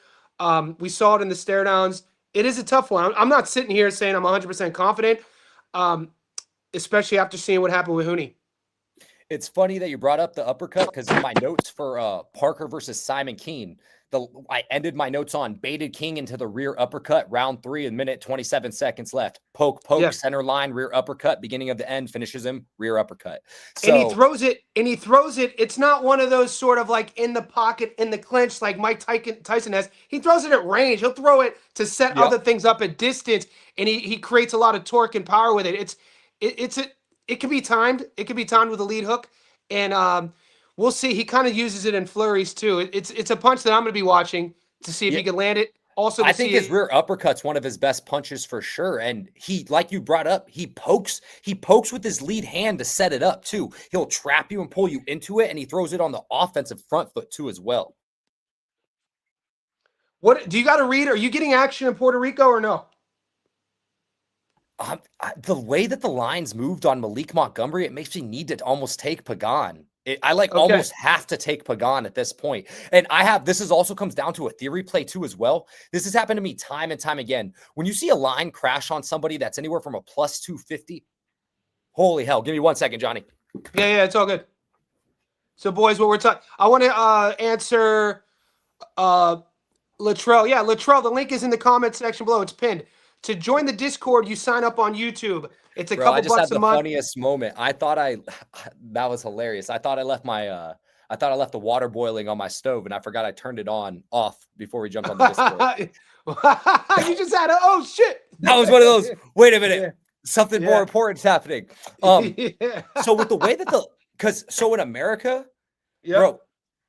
We saw it in the stare downs. It is a tough one. I'm not sitting here saying I'm 100% confident. Especially after seeing what happened with Hooney. It's funny that you brought up the uppercut because in my notes for Parker versus Simon Keene, I ended my notes on baited King into the rear uppercut, round 3, and minute 27 seconds left. Poke, center line, rear uppercut, beginning of the end, finishes him, rear uppercut. So, and he throws it. It's not one of those sort of like in the pocket, in the clinch, like Mike Tyson has. He throws it at range. He'll throw it to set other things up at distance, and he creates a lot of torque and power with it. It can be timed. It can be timed with a lead hook, and we'll see. He kind of uses it in flurries too. It's a punch that I'm going to be watching to see if he can land it. Also, I think his rear uppercut's one of his best punches for sure. And he, like you brought up, he pokes with his lead hand to set it up too. He'll trap you and pull you into it, and he throws it on the offensive front foot too as well. What do you got to read? Are you getting action in Puerto Rico or no? The way that the lines moved on Malik Montgomery, it makes me need to almost take Pagan. Almost have to take Pagan at this point. And this is also comes down to a theory play too as well. This has happened to me time and time again. When you see a line crash on somebody that's anywhere from a plus 250, holy hell. Give me 1 second, Johnny. Yeah, it's all good. So boys, what we're talking, I want to answer Latrell. Yeah, Latrell, the link is in the comment section below. It's pinned. To join the Discord, you sign up on YouTube. It's a couple bucks a month. I just had the funniest moment. That was hilarious. I thought I left the water boiling on my stove, and I forgot I turned it off before we jumped on the Discord. You just had oh shit. That was one of those. Wait a minute, something more important is happening. So with the way that so in America, bro,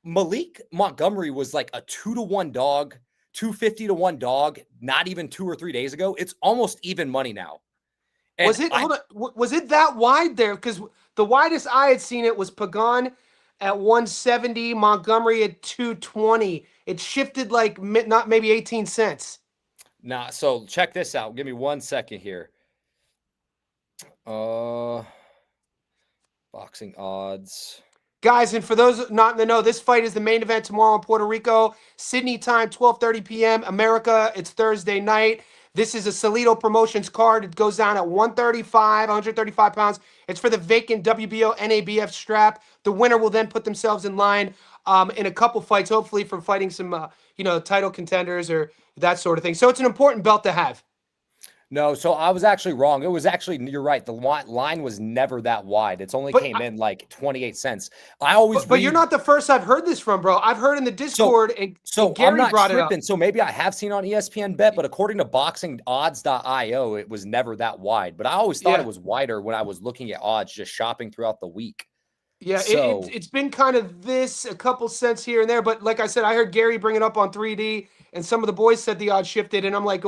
Malik Montgomery was like a 2-to-1 dog. 250 to 1 dog, not even 2 or 3 days ago. It's almost even money now. And was it that wide there? Because the widest I had seen it was Pagan at 170, Montgomery at 220. It shifted like not maybe 18 cents. Nah, so check this out. Give me 1 second here. Boxing odds. Guys, and for those not in the know, this fight is the main event tomorrow in Puerto Rico. Sydney time, 12:30 p.m. America, it's Thursday night. This is a Salido Promotions card. It goes down at 135 pounds. It's for the vacant WBO NABF strap. The winner will then put themselves in line in a couple fights, hopefully for fighting some, title contenders or that sort of thing. So it's an important belt to have. No, so I was actually wrong. It was actually, you're right. The line was never that wide. It's only came in like 28 cents. But you're not the first I've heard this from, bro. I've heard in the Discord and Gary I'm not brought tripping. it up. So maybe I have seen on ESPN Bet, but according to boxingodds.io, it was never that wide. But I always thought it was wider when I was looking at odds, just shopping throughout the week. Yeah, it's been kind of this, a couple cents here and there. But like I said, I heard Gary bring it up on 3D, and some of the boys said the odds shifted. And I'm like,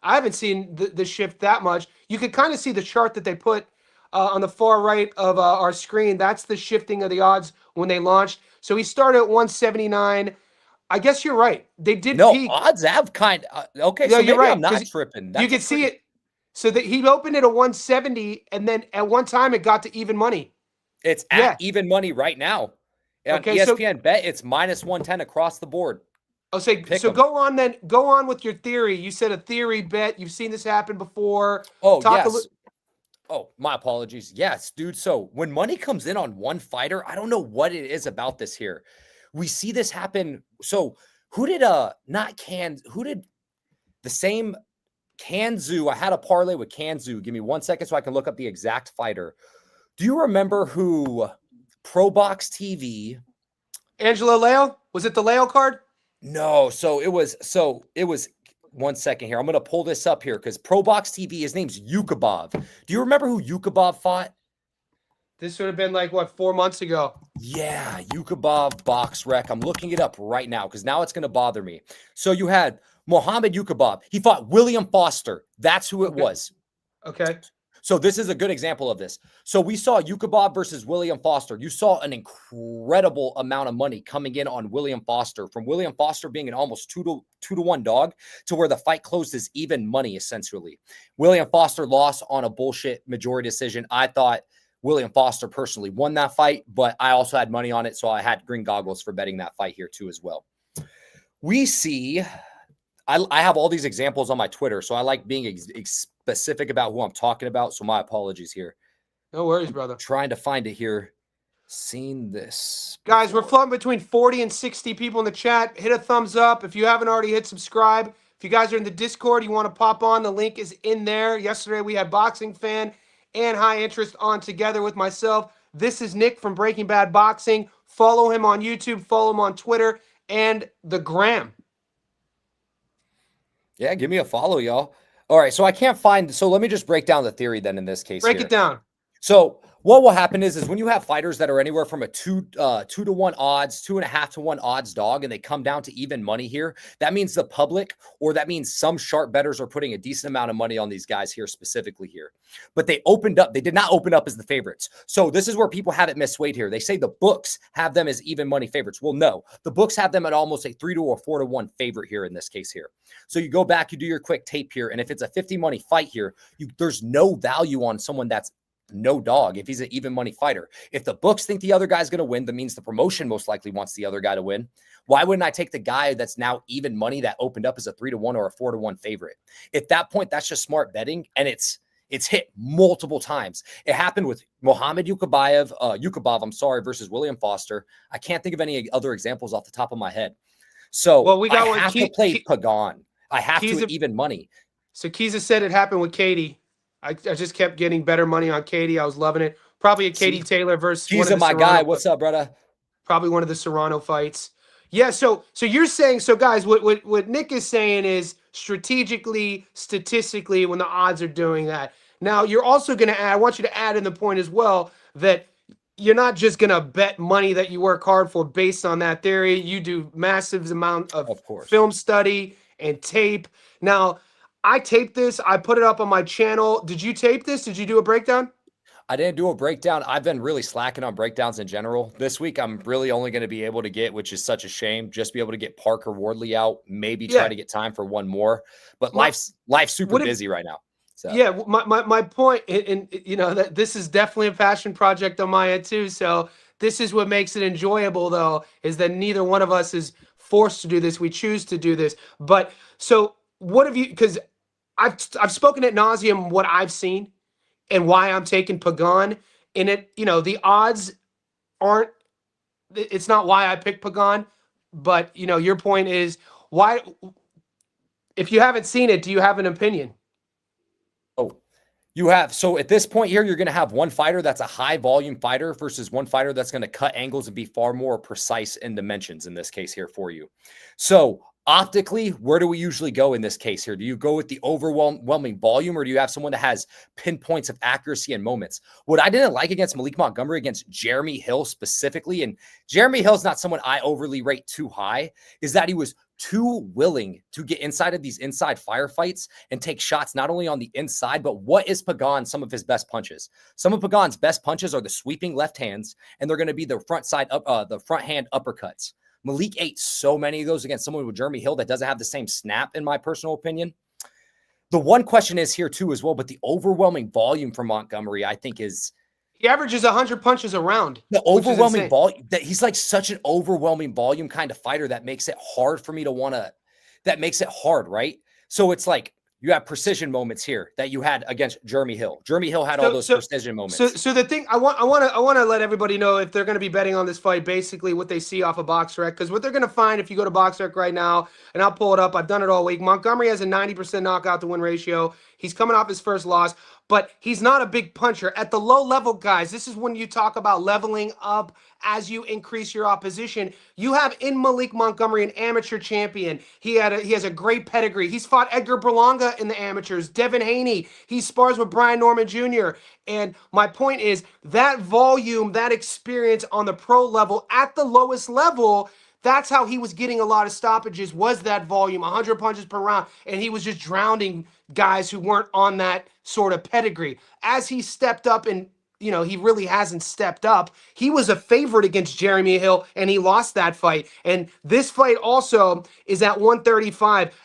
I haven't seen the shift that much. You could kind of see the chart that they put on the far right of our screen. That's the shifting of the odds when they launched. So he started at 179. I guess you're right. They did peak. Odds have kind of okay. Yeah, so you're maybe right. I'm not tripping. You can see it. So that he opened it at 170, and then at one time it got to even money. It's at even money right now. On ESPN Bet, it's minus 110 across the board. Oh, so go on with your theory. You said a theory bet. You've seen this happen before. Oh, yes. Oh, my apologies. Yes, dude. So when money comes in on one fighter, I don't know what it is about this here. We see this happen. So who did the same Kanzu? I had a parlay with Kanzu. Give me 1 second so I can look up the exact fighter. Do you remember who Pro Box TV? Angelo Leo? Was it the Leo card? No, so it was 1 second here. I'm gonna pull this up here because Pro Box TV, his name's Yukabov. Do you remember who Yukabov fought? This would have been like 4 months ago. Yeah, Yukabov box rec. I'm looking it up right now because now it's gonna bother me. So you had Mohammed Yukabov. He fought William Foster. That's who it was. Okay. So this is a good example of this. So we saw Yukabov versus William Foster. You saw an incredible amount of money coming in on William Foster, from William Foster being an almost 2-to-1 dog to where the fight closed as even money, essentially. William Foster lost on a bullshit majority decision. I thought William Foster personally won that fight, but I also had money on it, so I had green goggles for betting that fight here too as well. We see... I have all these examples on my Twitter, so I like being specific about who I'm talking about. So my apologies here. No worries, brother. I'm trying to find it here. Seen this. Guys, we're floating between 40 and 60 people in the chat. Hit a thumbs up. If you haven't already, hit subscribe. If you guys are in the Discord, you want to pop on, the link is in there. Yesterday, we had Boxing Fan and High Interest on together with myself. This is Nick from Breaking Bad Boxing. Follow him on YouTube. Follow him on Twitter and the Gram. Yeah, give me a follow, y'all. All right, so I can't find... So let me just break down the theory then in this case. Break it down. So what will happen is when you have fighters that are anywhere from a 2-to-1 odds, 2.5-to-1 odds dog, and they come down to even money here, that means the public, or that means some sharp bettors are putting a decent amount of money on these guys here, specifically here. But they did not open up as the favorites. So this is where people have it misweighed here. They say the books have them as even money favorites. Well, no, the books have them at almost a 3 to or 4-to-1 favorite here in this case here. So you go back, you do your quick tape here, and if it's a 50 money fight here, there's no value on someone that's no dog if he's an even money fighter. If the books think the other guy's going to win, that means the promotion most likely wants the other guy to win. Why wouldn't I take the guy that's now even money that opened up as a 3-to-1 or a 4-to-1 favorite? At that point, that's just smart betting, and it's hit multiple times. It happened with Mohammed Yukabov, versus William Foster. I can't think of any other examples off the top of my head. So I have to play Pagan. I have to even money. So Kiza said it happened with Katie. I just kept getting better money on Katie. I was loving it. Probably a Katie Taylor versus Kiza, my guy. What's up, brother? Probably one of the Serrano fights. Yeah, so you're saying, so guys, what Nick is saying is strategically, statistically, when the odds are doing that. Now, you're also going to add, I want you to add in the point as well, that you're not just going to bet money that you work hard for based on that theory. You do massive amount of film study and tape. Now, I taped this. I put it up on my channel. Did you tape this? Did you do a breakdown? I didn't do a breakdown. I've been really slacking on breakdowns in general. This week, I'm really only going to be able to get, which is such a shame, just be able to get Parker Wardley out, maybe try to get time for one more. But life's super busy right now. So. Yeah, my point, and that this is definitely a passion project on my end too. So this is what makes it enjoyable, though, is that neither one of us is forced to do this. We choose to do this. But so what have you? Because I've spoken at nauseum what I've seen and why I'm taking Pagan. And it, the odds aren't. It's not why I picked Pagan, but your point is why. If you haven't seen it, do you have an opinion? Oh, you have. So at this point here, you're going to have one fighter that's a high volume fighter versus one fighter that's going to cut angles and be far more precise in dimensions in this case here for you. So optically, where do we usually go in this case here? Do you go with the overwhelming volume, or do you have someone that has pinpoints of accuracy and moments? What I didn't like against Malik Montgomery, against Jeremy Hill specifically, and Jeremy Hill's not someone I overly rate too high, is that he was too willing to get inside of these inside firefights and take shots not only on the inside, but what is Pagan some of his best punches? Some of Pagan's best punches are the sweeping left hands, and they're going to be the front side up, the front hand uppercuts. Malik ate so many of those against someone with Jeremy Hill that doesn't have the same snap, in my personal opinion. The one question is here too as well, but the overwhelming volume for Montgomery, I think, is he averages 100 punches a round. The overwhelming volume, that he's like such an overwhelming volume kind of fighter that makes it hard for me to want to, that makes it hard, right? So it's like you have precision moments here that you had against Jeremy Hill. Jeremy Hill had all those precision moments. So the thing I want to let everybody know, if they're going to be betting on this fight, basically what they see off of BoxRec, because what they're going to find if you go to BoxRec right now, and I'll pull it up, I've done it all week. Montgomery has a 90% knockout to win ratio. He's coming off his first loss, but he's not a big puncher. At the low level, guys, this is when you talk about leveling up as you increase your opposition. You have in Malik Montgomery an amateur champion. He has a great pedigree. He's fought Edgar Berlanga in the amateurs, Devin Haney. He spars with Brian Norman Jr. And my point is that volume, that experience on the pro level at the lowest level, that's how he was getting a lot of stoppages, was that volume, 100 punches per round, and he was just drowning guys who weren't on that sort of pedigree. As he stepped up, and he really hasn't stepped up. He was a favorite against Jeremy Hill, and he lost that fight. And this fight also is at 135.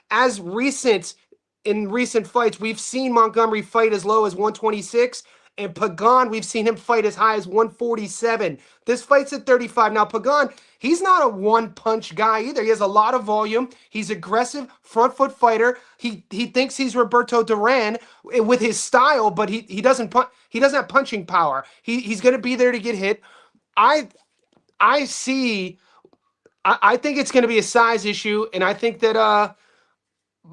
In recent fights, we've seen Montgomery fight as low as 126. And Pagan, we've seen him fight as high as 147. This fight's at 35. Now, Pagan, he's not a one-punch guy either. He has a lot of volume. He's aggressive, front-foot fighter. He thinks he's Roberto Duran with his style, but he doesn't have punching power. He's going to be there to get hit. I think it's going to be a size issue, and I think that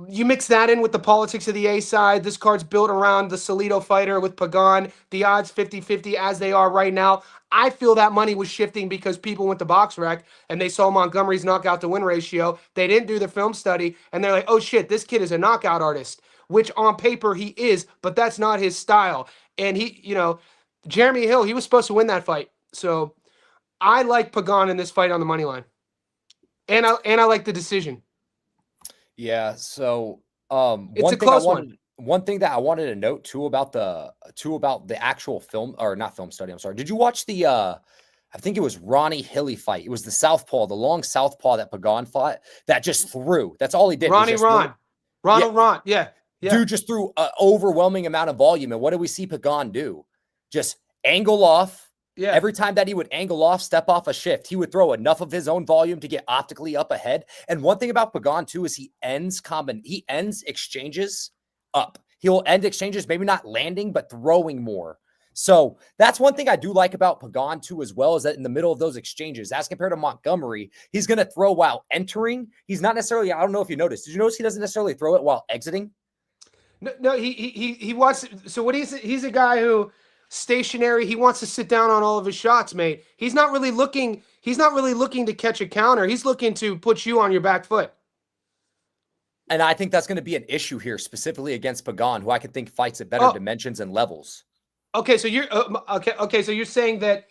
you mix that in with the politics of the A side. This card's built around the Salido fighter with Pagan. The odds 50-50 as they are right now. I feel that money was shifting because people went to BoxRec and they saw Montgomery's knockout to win ratio. They didn't do the film study, and they're like, oh shit, this kid is a knockout artist, which on paper he is, but that's not his style. And Jeremy Hill, he was supposed to win that fight. So I like Pagan in this fight on the money line. And I like the decision. Yeah, so it's a close one. One thing that I wanted to note too about the actual film, or not film study, I'm sorry. Did you watch the I think it was Ronnie Hilly fight? It was the southpaw, the long southpaw that Pagan fought that just threw. That's all he did. Ronald Ron. Yeah. Dude just threw an overwhelming amount of volume. And what did we see Pagan do? Just angle off. Yeah. Every time that he would angle off, step off a shift, he would throw enough of his own volume to get optically up ahead. And one thing about Pagan too is he ends exchanges up. He'll end exchanges, maybe not landing, but throwing more. So that's one thing I do like about Pagan too, as well, is that in the middle of those exchanges, as compared to Montgomery, he's going to throw while entering. He's not necessarily, I don't know if you noticed. Did you notice he doesn't necessarily throw it while exiting? No, he wants. So what he's a guy who stationary. He wants to sit down on all of his shots, mate. He's not really looking to catch a counter. He's looking to put you on your back foot. And I think that's going to be an issue here, specifically against Pagan, who I can think fights at better dimensions and levels. Okay, so you're So you're saying that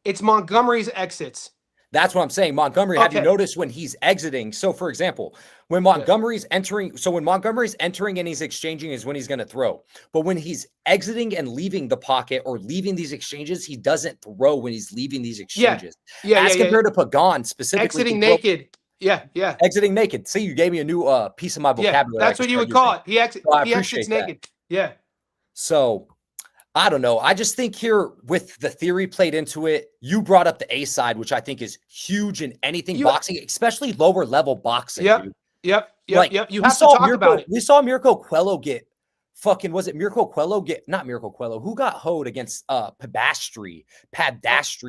it's Montgomery's exits. That's what I'm saying. Montgomery, have you noticed when he's exiting? So, for example, when Montgomery's entering, and he's exchanging is when he's going to throw. But when he's exiting and leaving the pocket or leaving these exchanges, he doesn't throw when he's leaving these exchanges. As compared to Pagan, specifically. Exiting naked. Yeah. Exiting naked. See, you gave me a new piece of my vocabulary. Yeah, that's what you would call it. He exits naked. That. Yeah. So, I don't know. I just think here with the theory played into it, you brought up the A side, which I think is huge in anything boxing, especially lower level boxing. Yep. Like, You have to talk about it. We saw Mirko Quello get fucking, was it Mirko Quello not Mirko Quello, who got hoed against Padastri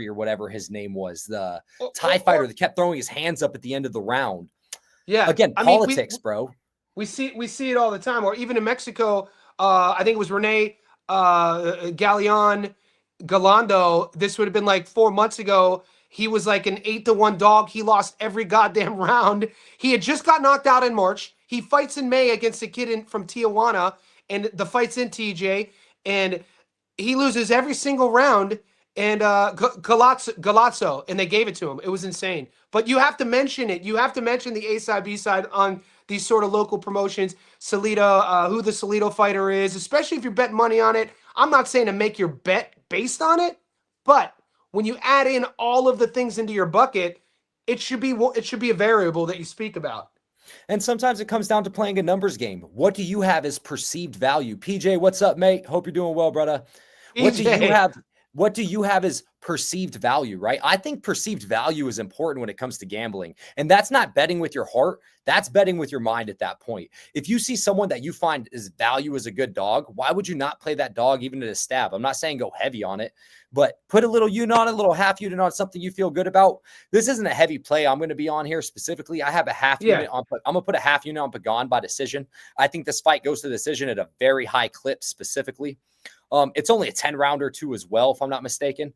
or whatever his name was, the Thai fighter that kept throwing his hands up at the end of the round. Yeah. Again, politics, bro. We see it all the time. Or even in Mexico, I think it was Rene Galando. This would have been like 4 months ago. He was like an 8-1 dog. He lost every goddamn round. He had just got knocked out in March. He fights in May against a kid from Tijuana, and the fight's in TJ, and he loses every single round. And Galazzo, and they gave it to him. It was insane. But you have to mention it. You have to mention the A side, B side on these sort of local promotions. Salito, who the Salito fighter is, especially if you're betting money on it. I'm not saying to make your bet based on it, but when you add in all of the things into your bucket, it should be a variable that you speak about. And sometimes it comes down to playing a numbers game. What do you have as perceived value? PJ, what's up, mate? Hope you're doing well, brother. PJ. What do you have as perceived value, right? I think perceived value is important when it comes to gambling. And that's not betting with your heart. That's betting with your mind at that point. If you see someone that you find is value as a good dog, why would you not play that dog even at a stab? I'm not saying go heavy on it, but put a little unit on it, a little half unit on something you feel good about. This isn't a heavy play I'm going to be on here specifically. I have a half unit on. I'm going to put a half unit on Pagan by decision. I think this fight goes to decision at a very high clip specifically. It's only a 10-rounder too as well, if I'm not mistaken.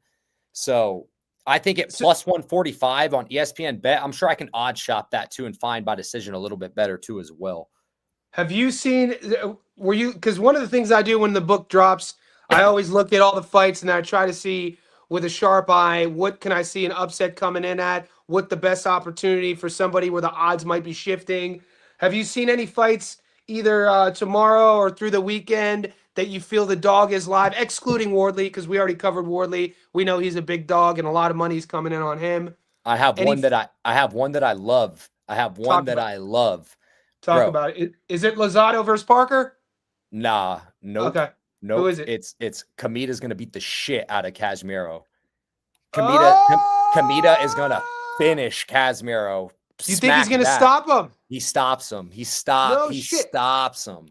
So I think at plus 145 on ESPN Bet, I'm sure I can odd shop that too and find by decision a little bit better too as well. Have you seen, because one of the things I do when the book drops, I always look at all the fights and I try to see with a sharp eye, what can I see an upset coming in at? What the best opportunity for somebody where the odds might be shifting? Have you seen any fights either tomorrow or through the weekend that you feel the dog is live, excluding Wardley, because we already covered Wardley. We know he's a big dog and a lot of money's coming in on him. I have one that I love. I have one that I love. Talk about it. Is it Lozado versus Parker? Nah, nope. Okay. Nope. Who is it? It's Kamita's gonna beat the shit out of Casimiro. Kamita is gonna finish Casimiro. You think he's gonna stop him? He stops him. He stops him.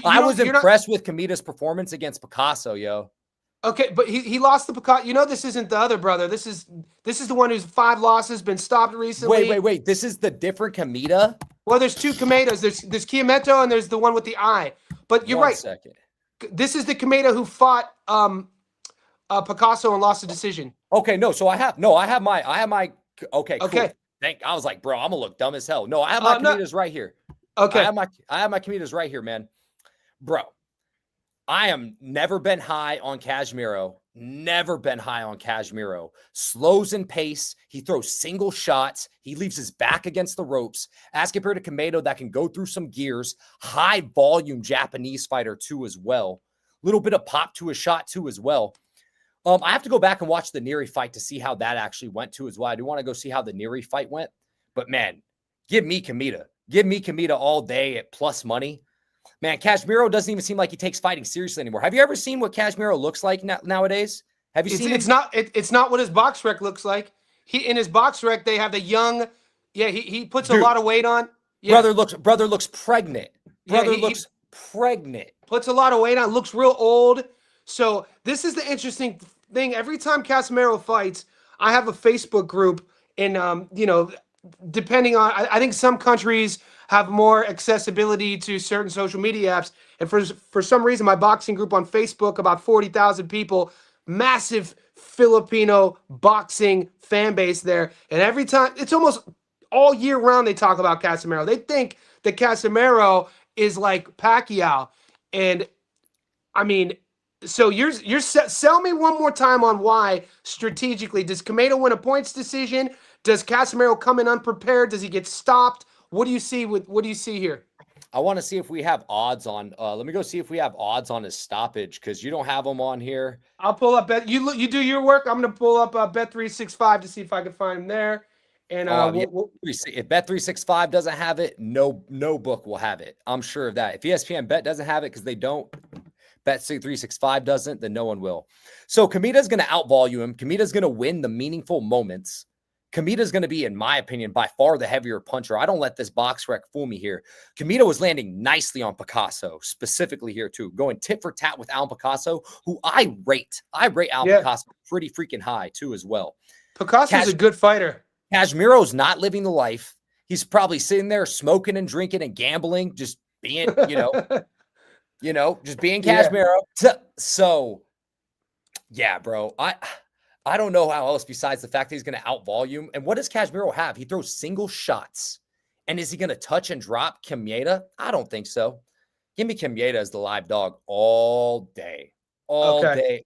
I was impressed with Kamita's performance against Picasso, yo. Okay, but he lost the Picasso. You know, this isn't the other brother. This is the one who's 5 losses, been stopped recently. Wait. This is the different Kamita? Well, there's 2 Kametas. There's Kiyometo and there's the one with the eye. But you're right. Second. This is the Kameta who fought Picasso and lost the decision. Okay, no. So I have my okay, cool. Okay. I was like, bro, I'm gonna look dumb as hell. No, I have my Kamitas right here. Okay. I have my Kamitas right here, man. Bro, I am never been high on Casimiro. Never been high on Casimiro. Slows in pace. He throws single shots. He leaves his back against the ropes. As compared to Kameto that can go through some gears. High volume Japanese fighter too as well. Little bit of pop to a shot too as well. I have to go back and watch the Neri fight to see how that actually went too as well. I do want to go see how the Neri fight went. But man, give me Kamita. Give me Kamita all day at plus money. Man, Casimiro doesn't even seem like he takes fighting seriously anymore. Have you ever seen what Casimiro looks like nowadays? Have you seen him? It's not what his box rec looks like. In his box rec, they have the young. Yeah, he puts a lot of weight on. Yeah. Brother looks pregnant. Brother looks pregnant. Puts a lot of weight on. Looks real old. So this is the interesting thing. Every time Casimiro fights, I have a Facebook group, and depending on, I think some countries have more accessibility to certain social media apps. And for some reason, my boxing group on Facebook, about 40,000 people, massive Filipino boxing fan base there. And every time, it's almost all year round, they talk about Casimiro. They think that Casimiro is like Pacquiao. And I mean, so sell me one more time on why strategically. Does Kameda win a points decision? Does Casimiro come in unprepared? Does he get stopped? What do you see here? I want to see if we have odds on. Let me go see if we have odds on his stoppage because you don't have them on here. I'll pull up bet. You do your work. I'm gonna pull up Bet365 to see if I can find him there. And if Bet365 doesn't have it, no book will have it. I'm sure of that. If ESPN Bet doesn't have it because they don't, Bet365 doesn't, then no one will. So Kamita's gonna outvolume him. Kamita's gonna win the meaningful moments. Kamita's going to be, in my opinion, by far the heavier puncher. I don't let this box wreck fool me here. Kamita was landing nicely on Picasso, specifically here too, going tit for tat with Alan Picasso, who I rate. I rate Alan Picasso pretty freaking high too as well. Picasso's a good fighter. Cashmero's not living the life. He's probably sitting there smoking and drinking and gambling, just being, just being Cashmero. So, yeah, bro. I don't know how else besides the fact that he's going to out-volume. And what does Cashmero have? He throws single shots. And is he going to touch and drop Kamieta? I don't think so. Give me Kamieta as the live dog all day. All day.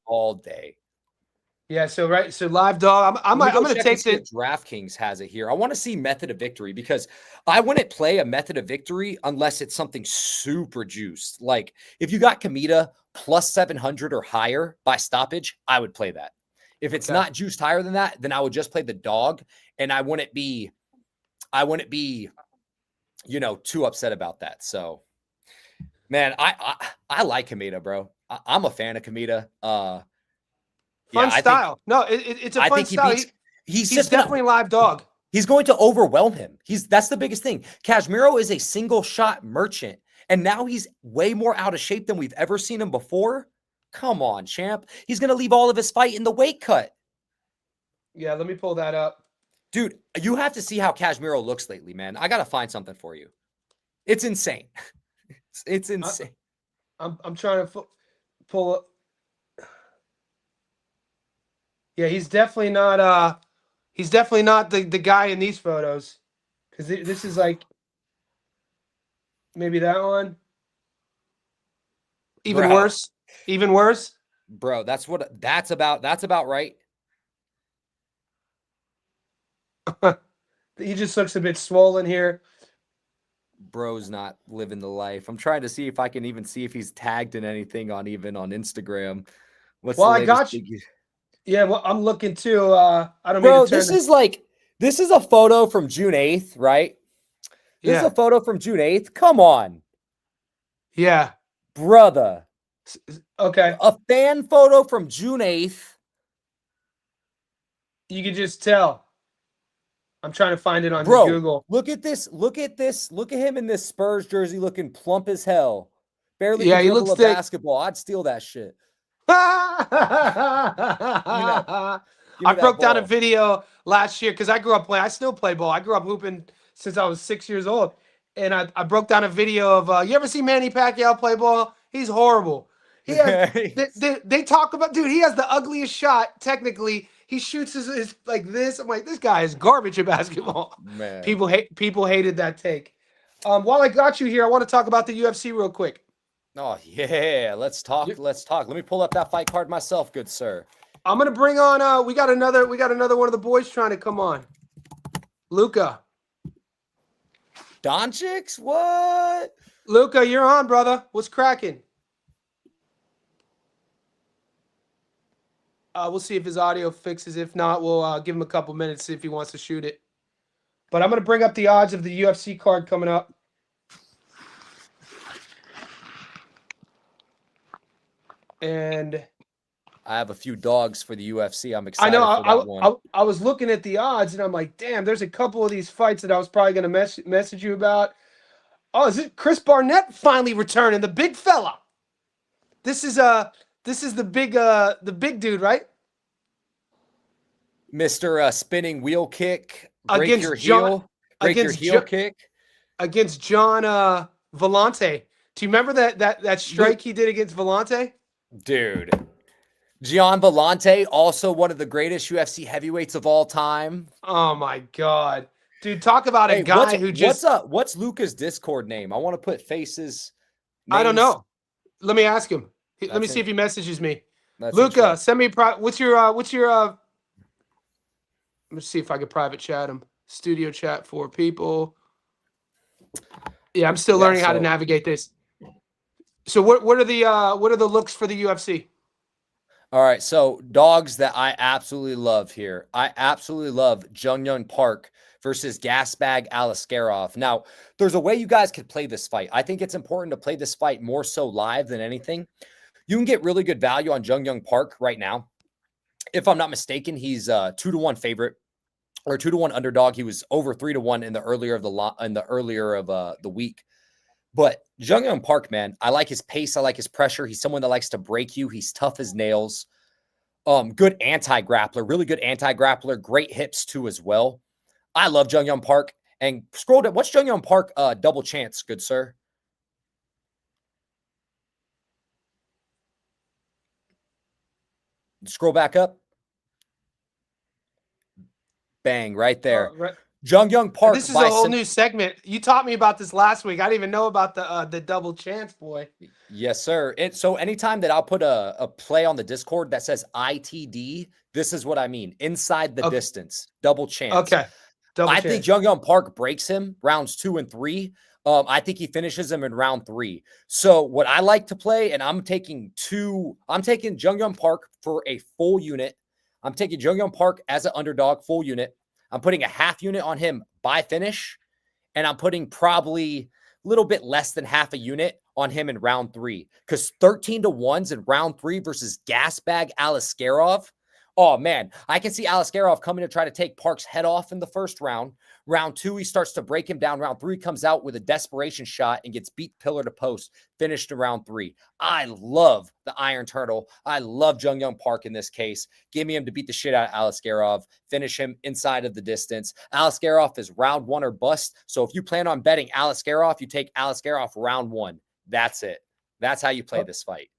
Yeah, so live dog. I'm going to take the DraftKings has it here. I want to see method of victory because I wouldn't play a method of victory unless it's something super juiced. Like if you got Kamieta plus 700 or higher by stoppage, I would play that. If it's not juiced higher than that, then I would just play the dog, and I wouldn't be, too upset about that. So, man, I like Kamieta, bro. I'm a fan of Kamieta. Fun style. It's a fun style. He's definitely a live dog. He's going to overwhelm him. That's the biggest thing. Cashmero is a single shot merchant, and now he's way more out of shape than we've ever seen him before. Come on, champ. He's going to leave all of his fight in the weight cut. Yeah, let me pull that up. Dude, you have to see how Cashmero looks lately, man. I got to find something for you. It's insane. It's insane. I'm trying to pull up. Yeah, he's definitely not the guy in these photos. Cuz this is like maybe that one. Even worse. Even worse? Bro, that's about right. He just looks a bit swollen here. Bro's not living the life. I'm trying to see if I can even see if he's tagged in anything on Instagram. I got you. Yeah, well, I'm looking too. I don't Bro, this is a photo from June 8th, right? This is a photo from June 8th. Come on. Yeah. Brother. Okay. A fan photo from June 8th. You can just tell. I'm trying to find it on Google. Look at this. Look at this. Look at him in this Spurs jersey looking plump as hell. Barely he looks a basketball. I'd steal that shit. I broke down a video last year because I grew up playing. I still play ball. I grew up hooping since I was 6 years old. And I broke down a video of, you ever see Manny Pacquiao play ball? He's horrible. He has, they talk about, dude, he has the ugliest shot, technically. He shoots his like this. I'm like, this guy is garbage at basketball. Man. People hated that take. While I got you here, I want to talk about the UFC real quick. Oh, yeah. Let's talk. Let me pull up that fight card myself, good sir. I'm gonna bring on we got another one of the boys trying to come on. Luca. Doncic? What? Luca, you're on, brother. What's cracking? We'll see if his audio fixes. If not, we'll give him a couple minutes, see if he wants to shoot it. But I'm going to bring up the odds of the UFC card coming up. And I have a few dogs for the UFC. I'm excited for that one. I was looking at the odds, and I'm like, damn, there's a couple of these fights that I was probably going to message you about. Oh, is it Chris Barnett finally returning? The big fella. This is the big dude, right? Mr. Spinning wheel kick, break your heel kick against John Vellante. Do you remember that strike he did against Vellante? Dude, Gian Vellante, also one of the greatest UFC heavyweights of all time. Oh my God, dude! Talk about a guy who just what's Luca's Discord name? I want to put faces. Names. I don't know. Let me ask him. Let me see if he messages me. Luca, send me what's your let me see if I could private chat him. Studio chat for people. Yeah, I'm still learning how to navigate this. So what are the looks for the UFC? All right, so dogs that I absolutely love here. I absolutely love Jung Young Park versus Gasbag Alaskarov. Now, there's a way you guys could play this fight. I think it's important to play this fight more so live than anything. You can get really good value on Jung Young Park right now. If I'm not mistaken, he's a 2-to-1 favorite or 2-1 underdog. He was over 3-1 in the earlier of the week. But Junghyun Park, man, I like his pace. I like his pressure. He's someone that likes to break you. He's tough as nails. Good anti-grappler, really good anti-grappler. Great hips too as well. I love Junghyun Park. And scroll down. What's Junghyun Park double chance, good sir? Scroll back up. Bang, right there. Right. Junghyun Park. This is a whole new segment. You taught me about this last week. I didn't even know about the double chance, boy. Yes, sir. So anytime that I'll put a play on the Discord that says ITD, this is what I mean. Inside the distance, double chance. Okay. I think Junghyun Park breaks him rounds 2 and 3. I think he finishes him in round 3. So what I like to play, and I'm taking Junghyun Park for a full unit. I'm taking Junghyun Park as an underdog, full unit. I'm putting a half unit on him by finish, and I'm putting probably a little bit less than half a unit on him in round 3, because 13-1s in round 3 versus Gasbag Alaskarov. Oh, man, I can see Alaskarov coming to try to take Park's head off in the first round. Round 2, he starts to break him down. Round 3 comes out with a desperation shot and gets beat pillar to post, finished in round 3. I love the Iron Turtle. I love Junghyun Park in this case. Give me him to beat the shit out of Alaskarov, finish him inside of the distance. Alaskarov is round 1 or bust. So if you plan on betting Alaskarov, you take Alaskarov round 1. That's it. That's how you play this fight.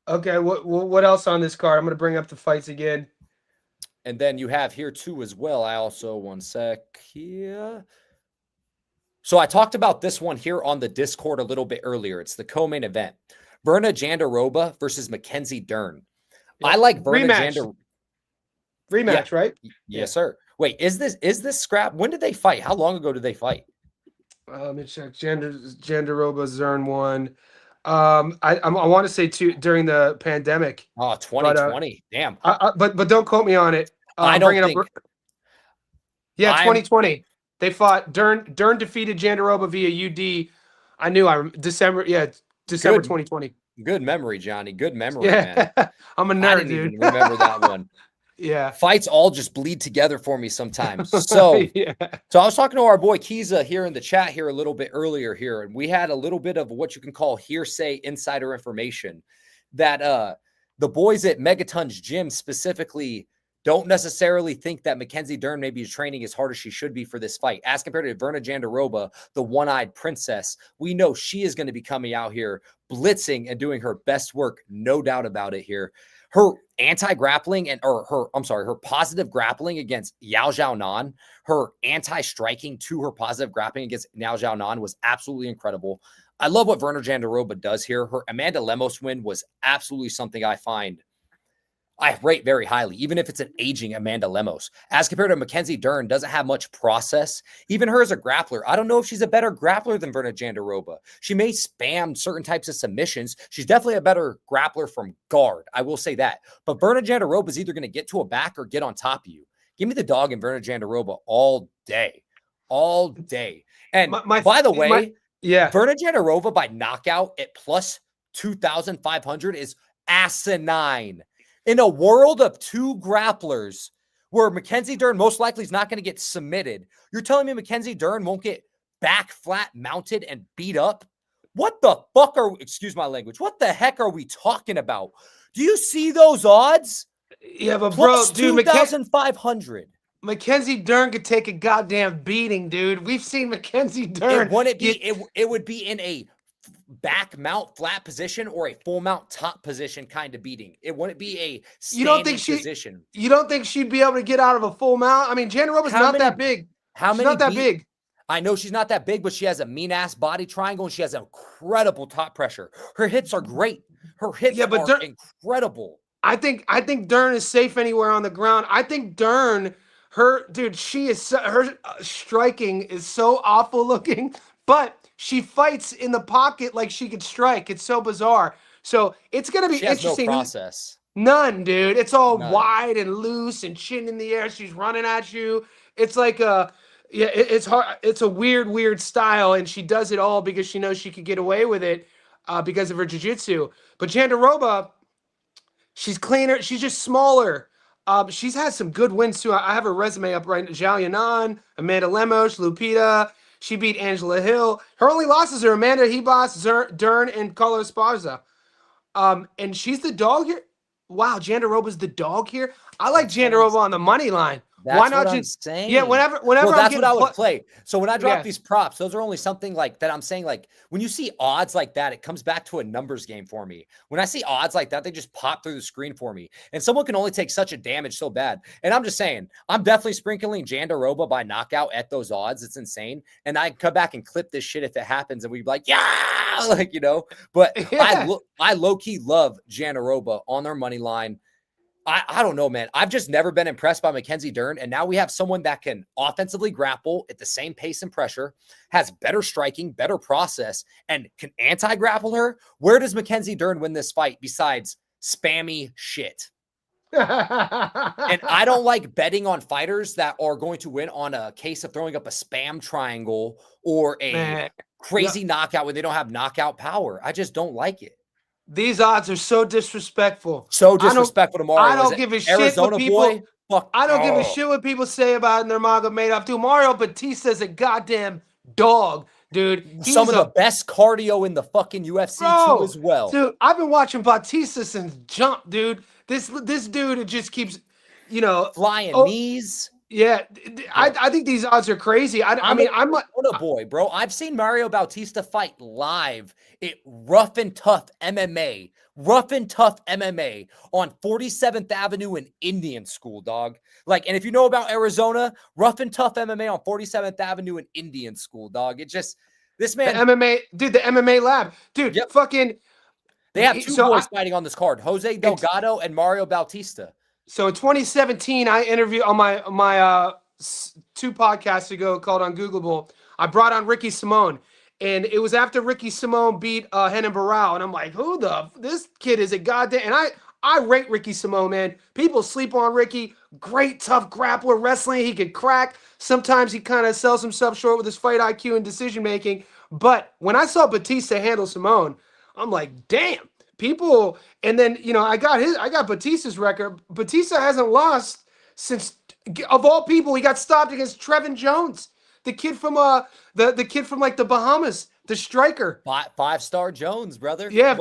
Okay, what else on this card? I'm going to bring up the fights again. And then you have here too as well. I also, one sec here. So I talked about this one here on the Discord a little bit earlier. It's the co-main event. Verna Jandiroba versus Mackenzie Dern. Yeah. I like Verna Jandiroba. Rematch, yeah. Right? Yes, sir. Wait, is this scrap? When did they fight? How long ago did they fight? Let me check. Jandiroba, Zern won. I want to say during the pandemic. Oh, 2020. But, damn. But don't quote me on it. I don't think. Yeah, 2020. They fought. Dern defeated Jandiroba via UD. I knew. December 2020. Good memory, Johnny. Good memory, man. I'm a nerd, I didn't dude. even remember that one. Yeah. Fights all just bleed together for me sometimes. So, So I was talking to our boy Kiza here in the chat here a little bit earlier here, and we had a little bit of what you can call hearsay insider information that the boys at Megaton's gym specifically don't necessarily think that Mackenzie Dern may be training as hard as she should be for this fight. As compared to Verna Jandiroba, the one-eyed princess, we know she is going to be coming out here blitzing and doing her best work, no doubt about it here. Her anti-grappling her positive grappling against Yao Xiaonan, her anti-striking to her positive grappling against Yao Xiaonan was absolutely incredible. I love what Verna Jandiroba does here. Her Amanda Lemos win was absolutely something I rate very highly, even if it's an aging Amanda Lemos. As compared to Mackenzie Dern, doesn't have much process. Even her as a grappler, I don't know if she's a better grappler than Verna Jandiroba. She may spam certain types of submissions. She's definitely a better grappler from guard. I will say that. But Verna Jandiroba is either going to get to a back or get on top of you. Give me the dog in Verna Jandiroba all day. All day. And by the way, Verna Jandiroba by knockout at plus 2,500 is asinine. In a world of two grapplers where Mackenzie Dern most likely is not going to get submitted, you're telling me Mackenzie Dern won't get back flat mounted and beat up? What the fuck excuse my language, what the heck are we talking about? Do you see those odds? Yeah, but bro, dude, 2,500. Mackenzie Dern could take a goddamn beating, dude. We've seen Mackenzie Dern. It would be in a back mount flat position or a full mount top position kind of beating. It wouldn't be a standing position. You don't think she'd be able to get out of a full mount? I mean, Jandiroba's not that big. She's not that big. I know she's not that big, but she has a mean ass body triangle and she has incredible top pressure. Her hits are great. Her hits are incredible. I think Dern is safe anywhere on the ground. I think Dern, her striking is so awful looking, but she fights in the pocket like she could strike. It's so bizarre. So it's going to be interesting. No process. None, dude. It's all wide and loose and chin in the air. She's running at you. It's like it's hard. It's a weird style, and she does it all because she knows she could get away with it because of her jiu-jitsu. But Jandiroba, she's cleaner. She's just smaller. She's had some good wins too. I have her resume up right now. Zhao Yanan, Amanda Lemos, Lupita. She beat Angela Hill. Her only losses are Amanda Hebos, Dern, and Carlos Esparza. And she's the dog here. Wow, Jandaroba's the dog here. I like Jandaroba on the money line. Why That's not what I'm just saying. whenever Well, I'm that's getting what I would play. So when I drop Yeah. these props, those are only something like that. I'm saying, like, when you see odds like that, it comes back to a numbers game for me. When I see odds like that, they just pop through the screen for me. And someone can only take such a damage so bad. And I'm just saying, I'm definitely sprinkling Jandaroba by knockout at those odds. It's insane. And I can come back and clip this shit if it happens, and we'd be like, yeah, like, you know. But Yeah. I low-key love Jandaroba on their money line. I don't know, man. I've just never been impressed by Mackenzie Dern. And now we have someone that can offensively grapple at the same pace and pressure, has better striking, better process, and can anti-grapple her. Where does Mackenzie Dern win this fight besides spammy shit? And I don't like betting on fighters that are going to win on a case of throwing up a spam triangle or a crazy knockout when they don't have knockout power. I just don't like it. These odds are so disrespectful. So disrespectful to Mario. I don't give a shit Arizona what people. boy. Fuck. I don't give a shit what people say about Nurmagomedov. Dude, Mario Batista's a goddamn dog, dude. Some of the best cardio in the fucking UFC too as well. Dude, I've been watching Batista since jump, dude. This dude, it just keeps, flying knees. Yeah, I think these odds are crazy. I'm a boy, bro. I've seen Mario Bautista fight live at Rough and Tough MMA on 47th Avenue in Indian School, dog. Like, and if you know about Arizona, Rough and Tough MMA on 47th Avenue in Indian School, dog. It just, this man. The MMA lab. Dude, fucking. They have two boys fighting on this card, Jose Delgado and Mario Bautista. So in 2017, I interviewed on my 2 podcasts ago called Ungoogleable. I brought on Ricky Simone, and it was after Ricky Simone beat Renan Barao, and I'm like, this kid is a goddamn. And I rate Ricky Simone, man. People sleep on Ricky. Great tough grappler, wrestling. He could crack. Sometimes he kind of sells himself short with his fight IQ and decision making. But when I saw Batista handle Simone, I'm like, damn. People, and then I got Batista's record. Batista hasn't lost since, of all people, he got stopped against Trevin Jones, the kid from the kid from like the Bahamas, the striker. 5-star Jones, brother. Yeah,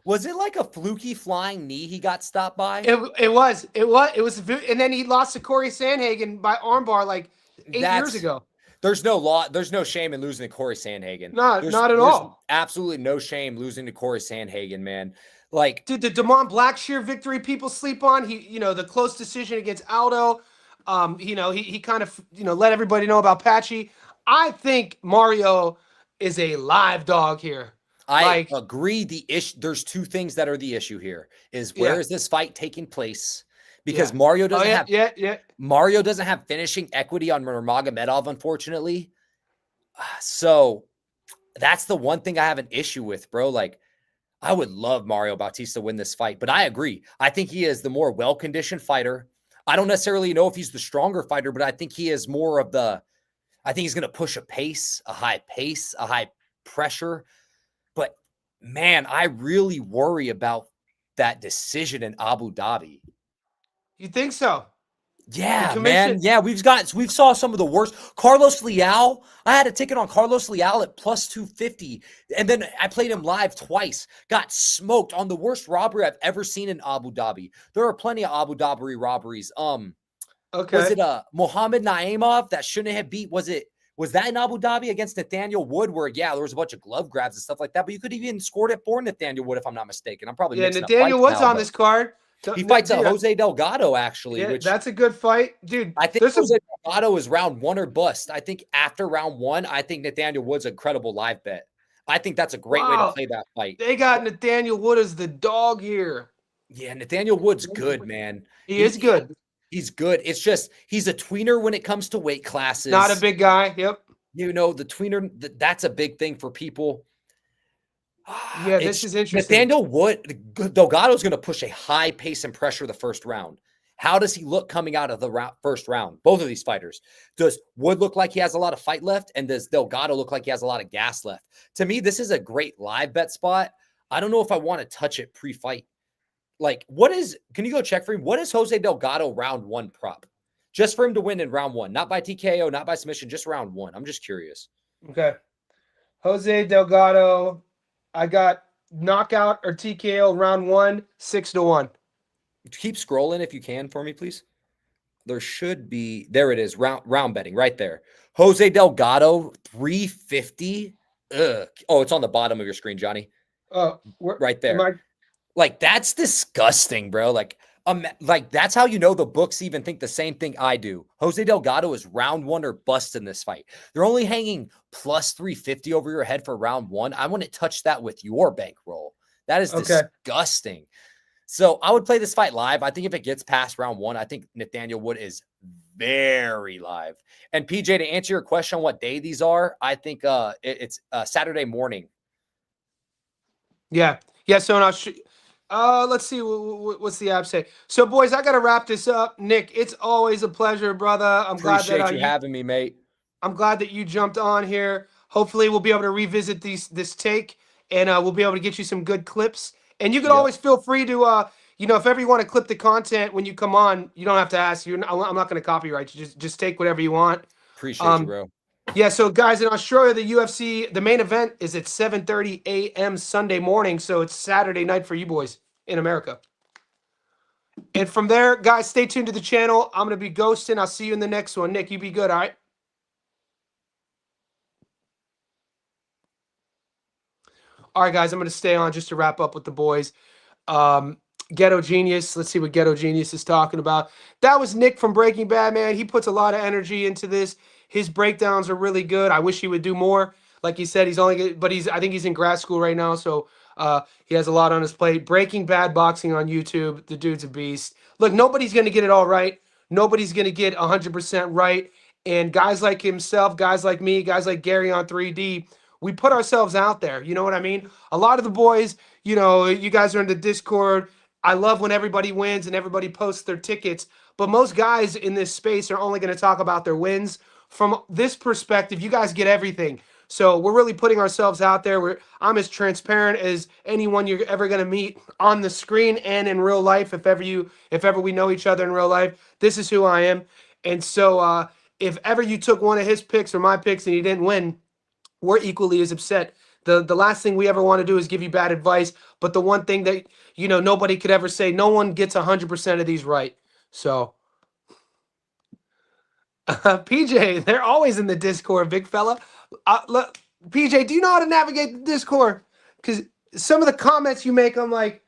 was it like a fluky flying knee he got stopped by? It was, and then he lost to Corey Sandhagen by armbar like 8 years ago. There's no shame in losing to Corey Sandhagen. Not at all. Absolutely no shame losing to Corey Sandhagen, man. Like, dude, the Damon Blackshear victory people sleep on. He, the close decision against Aldo. He kind of, let everybody know about Patchy. I think Mario is a live dog here. I agree. There's two things that are the issue here. Where is this fight taking place? Because Mario doesn't Mario doesn't have finishing equity on Nurmagomedov, unfortunately. So that's the one thing I have an issue with, bro. Like, I would love Mario Bautista to win this fight, but I agree. I think he is the more well-conditioned fighter. I don't necessarily know if he's the stronger fighter, but I think he is more of I think he's going to push a high pressure. But man, I really worry about that decision in Abu Dhabi. You think so? Yeah, man. Yeah, we saw some of the worst. Carlos Leal. I had a ticket on Carlos Leal at plus 250. And then I played him live twice. Got smoked on the worst robbery I've ever seen in Abu Dhabi. There are plenty of Abu Dhabi robberies. Okay. Was it Mohammed Naimov that shouldn't have beat? Was that in Abu Dhabi against Nathaniel Wood where, there was a bunch of glove grabs and stuff like that, but you could have even scored it for Nathaniel Wood if I'm not mistaken. I'm probably mixing up Nathaniel Wood's on this card. He fights Jose Delgado, actually. Yeah, that's a good fight. Dude, I think Jose Delgado is round 1 or bust. I think after round 1, I think Nathaniel Wood's a credible live bet. I think that's a great way to play that fight. They got Nathaniel Wood as the dog here. Yeah, Nathaniel Wood's good, man. He is good. He's good. It's just he's a tweener when it comes to weight classes. Not a big guy. Yep. The tweener, that's a big thing for people. Yeah, this is interesting. Nathaniel Wood, Delgado's going to push a high pace and pressure the first round. How does he look coming out of the first round? Both of these fighters. Does Wood look like he has a lot of fight left? And does Delgado look like he has a lot of gas left? To me, this is a great live bet spot. I don't know if I want to touch it pre-fight. Like, can you go check for him? What is Jose Delgado round 1 prop? Just for him to win in round 1, not by TKO, not by submission, just round 1. I'm just curious. Okay. Jose Delgado, I got knockout or TKO round 1, 6-1. Keep scrolling if you can for me, please. There should be, there it is, round betting right there. Jose Delgado, 350. Ugh. Oh, it's on the bottom of your screen, Johnny. Oh, right there. Like, that's disgusting, bro. Like that's how you know the books even think the same thing I do. Jose Delgado is round 1 or bust in this fight. They're only hanging plus 350 over your head for round 1. I wouldn't touch that with your bankroll. That is disgusting. So I would play this fight live. I think if it gets past round 1, I think Nathaniel Wood is very live. And PJ, to answer your question on what day these are, I think it's Saturday morning. Yeah. So let's see what's the app say. So, boys, I gotta wrap this up. Nick, it's always a pleasure, brother. I'm glad that you having me, mate. I'm glad that you jumped on here. Hopefully, we'll be able to revisit this take, and we'll be able to get you some good clips. And you can always feel free to, if ever you want to clip the content when you come on, you don't have to ask. I'm not going to copyright you. Just take whatever you want. Appreciate you, bro. Yeah, so guys, in Australia, the UFC, the main event is at 7:30 a.m. Sunday morning, so it's Saturday night for you boys in America. And from there, guys, stay tuned to the channel. I'm going to be ghosting. I'll see you in the next one. Nick, you be good, all right? All right, guys, I'm going to stay on just to wrap up with the boys. Ghetto Genius. Let's see what Ghetto Genius is talking about. That was Nick from Breaking Bad, man. He puts a lot of energy into this. His breakdowns are really good. I wish he would do more. Like he said, I think he's in grad school right now, so he has a lot on his plate. Breaking Bad boxing on YouTube. The dude's a beast. Look, nobody's going to get it all right. Nobody's going to get 100% right. And guys like himself, guys like me, guys like Gary on 3D, we put ourselves out there. You know what I mean? A lot of the boys, you guys are in the Discord. I love when everybody wins and everybody posts their tickets. But most guys in this space are only going to talk about their wins. From this perspective, you guys get everything. So we're really putting ourselves out there. I'm as transparent as anyone you're ever going to meet on the screen and in real life. If ever we know each other in real life, this is who I am. And so if ever you took one of his picks or my picks and you didn't win, we're equally as upset. The last thing we ever want to do is give you bad advice. But the one thing that, nobody could ever say, no one gets 100% of these right. So, PJ, they're always in the Discord, big fella. Look, PJ, do you know how to navigate the Discord? Because some of the comments you make, I'm like,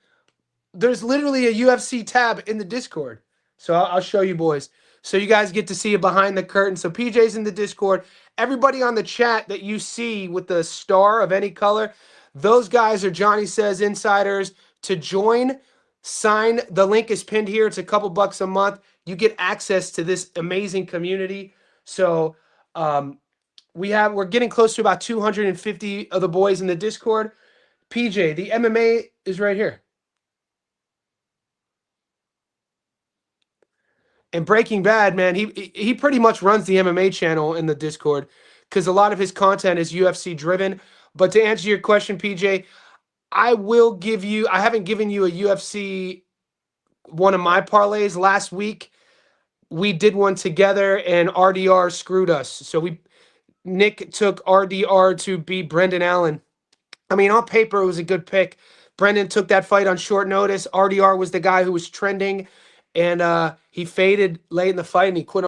there's literally a UFC tab in the Discord. So I'll show you boys. So you guys get to see it behind the curtain. So PJ's in the Discord. Everybody on the chat that you see with the star of any color, those guys are Johnny Says insiders. To join, sign. The link is pinned here. It's a couple bucks a month. You get access to this amazing community. So we're getting close to about 250 of the boys in the Discord. PJ, the MMA is right here. And Breaking Bad, man, he pretty much runs the MMA channel in the Discord because a lot of his content is UFC driven. But to answer your question, PJ, I haven't given you a UFC, one of my parlays last week. We did one together and RDR screwed us. So Nick took RDR to beat Brendan Allen. I mean, on paper, it was a good pick. Brendan took that fight on short notice. RDR was the guy who was trending, and he faded late in the fight, and he quit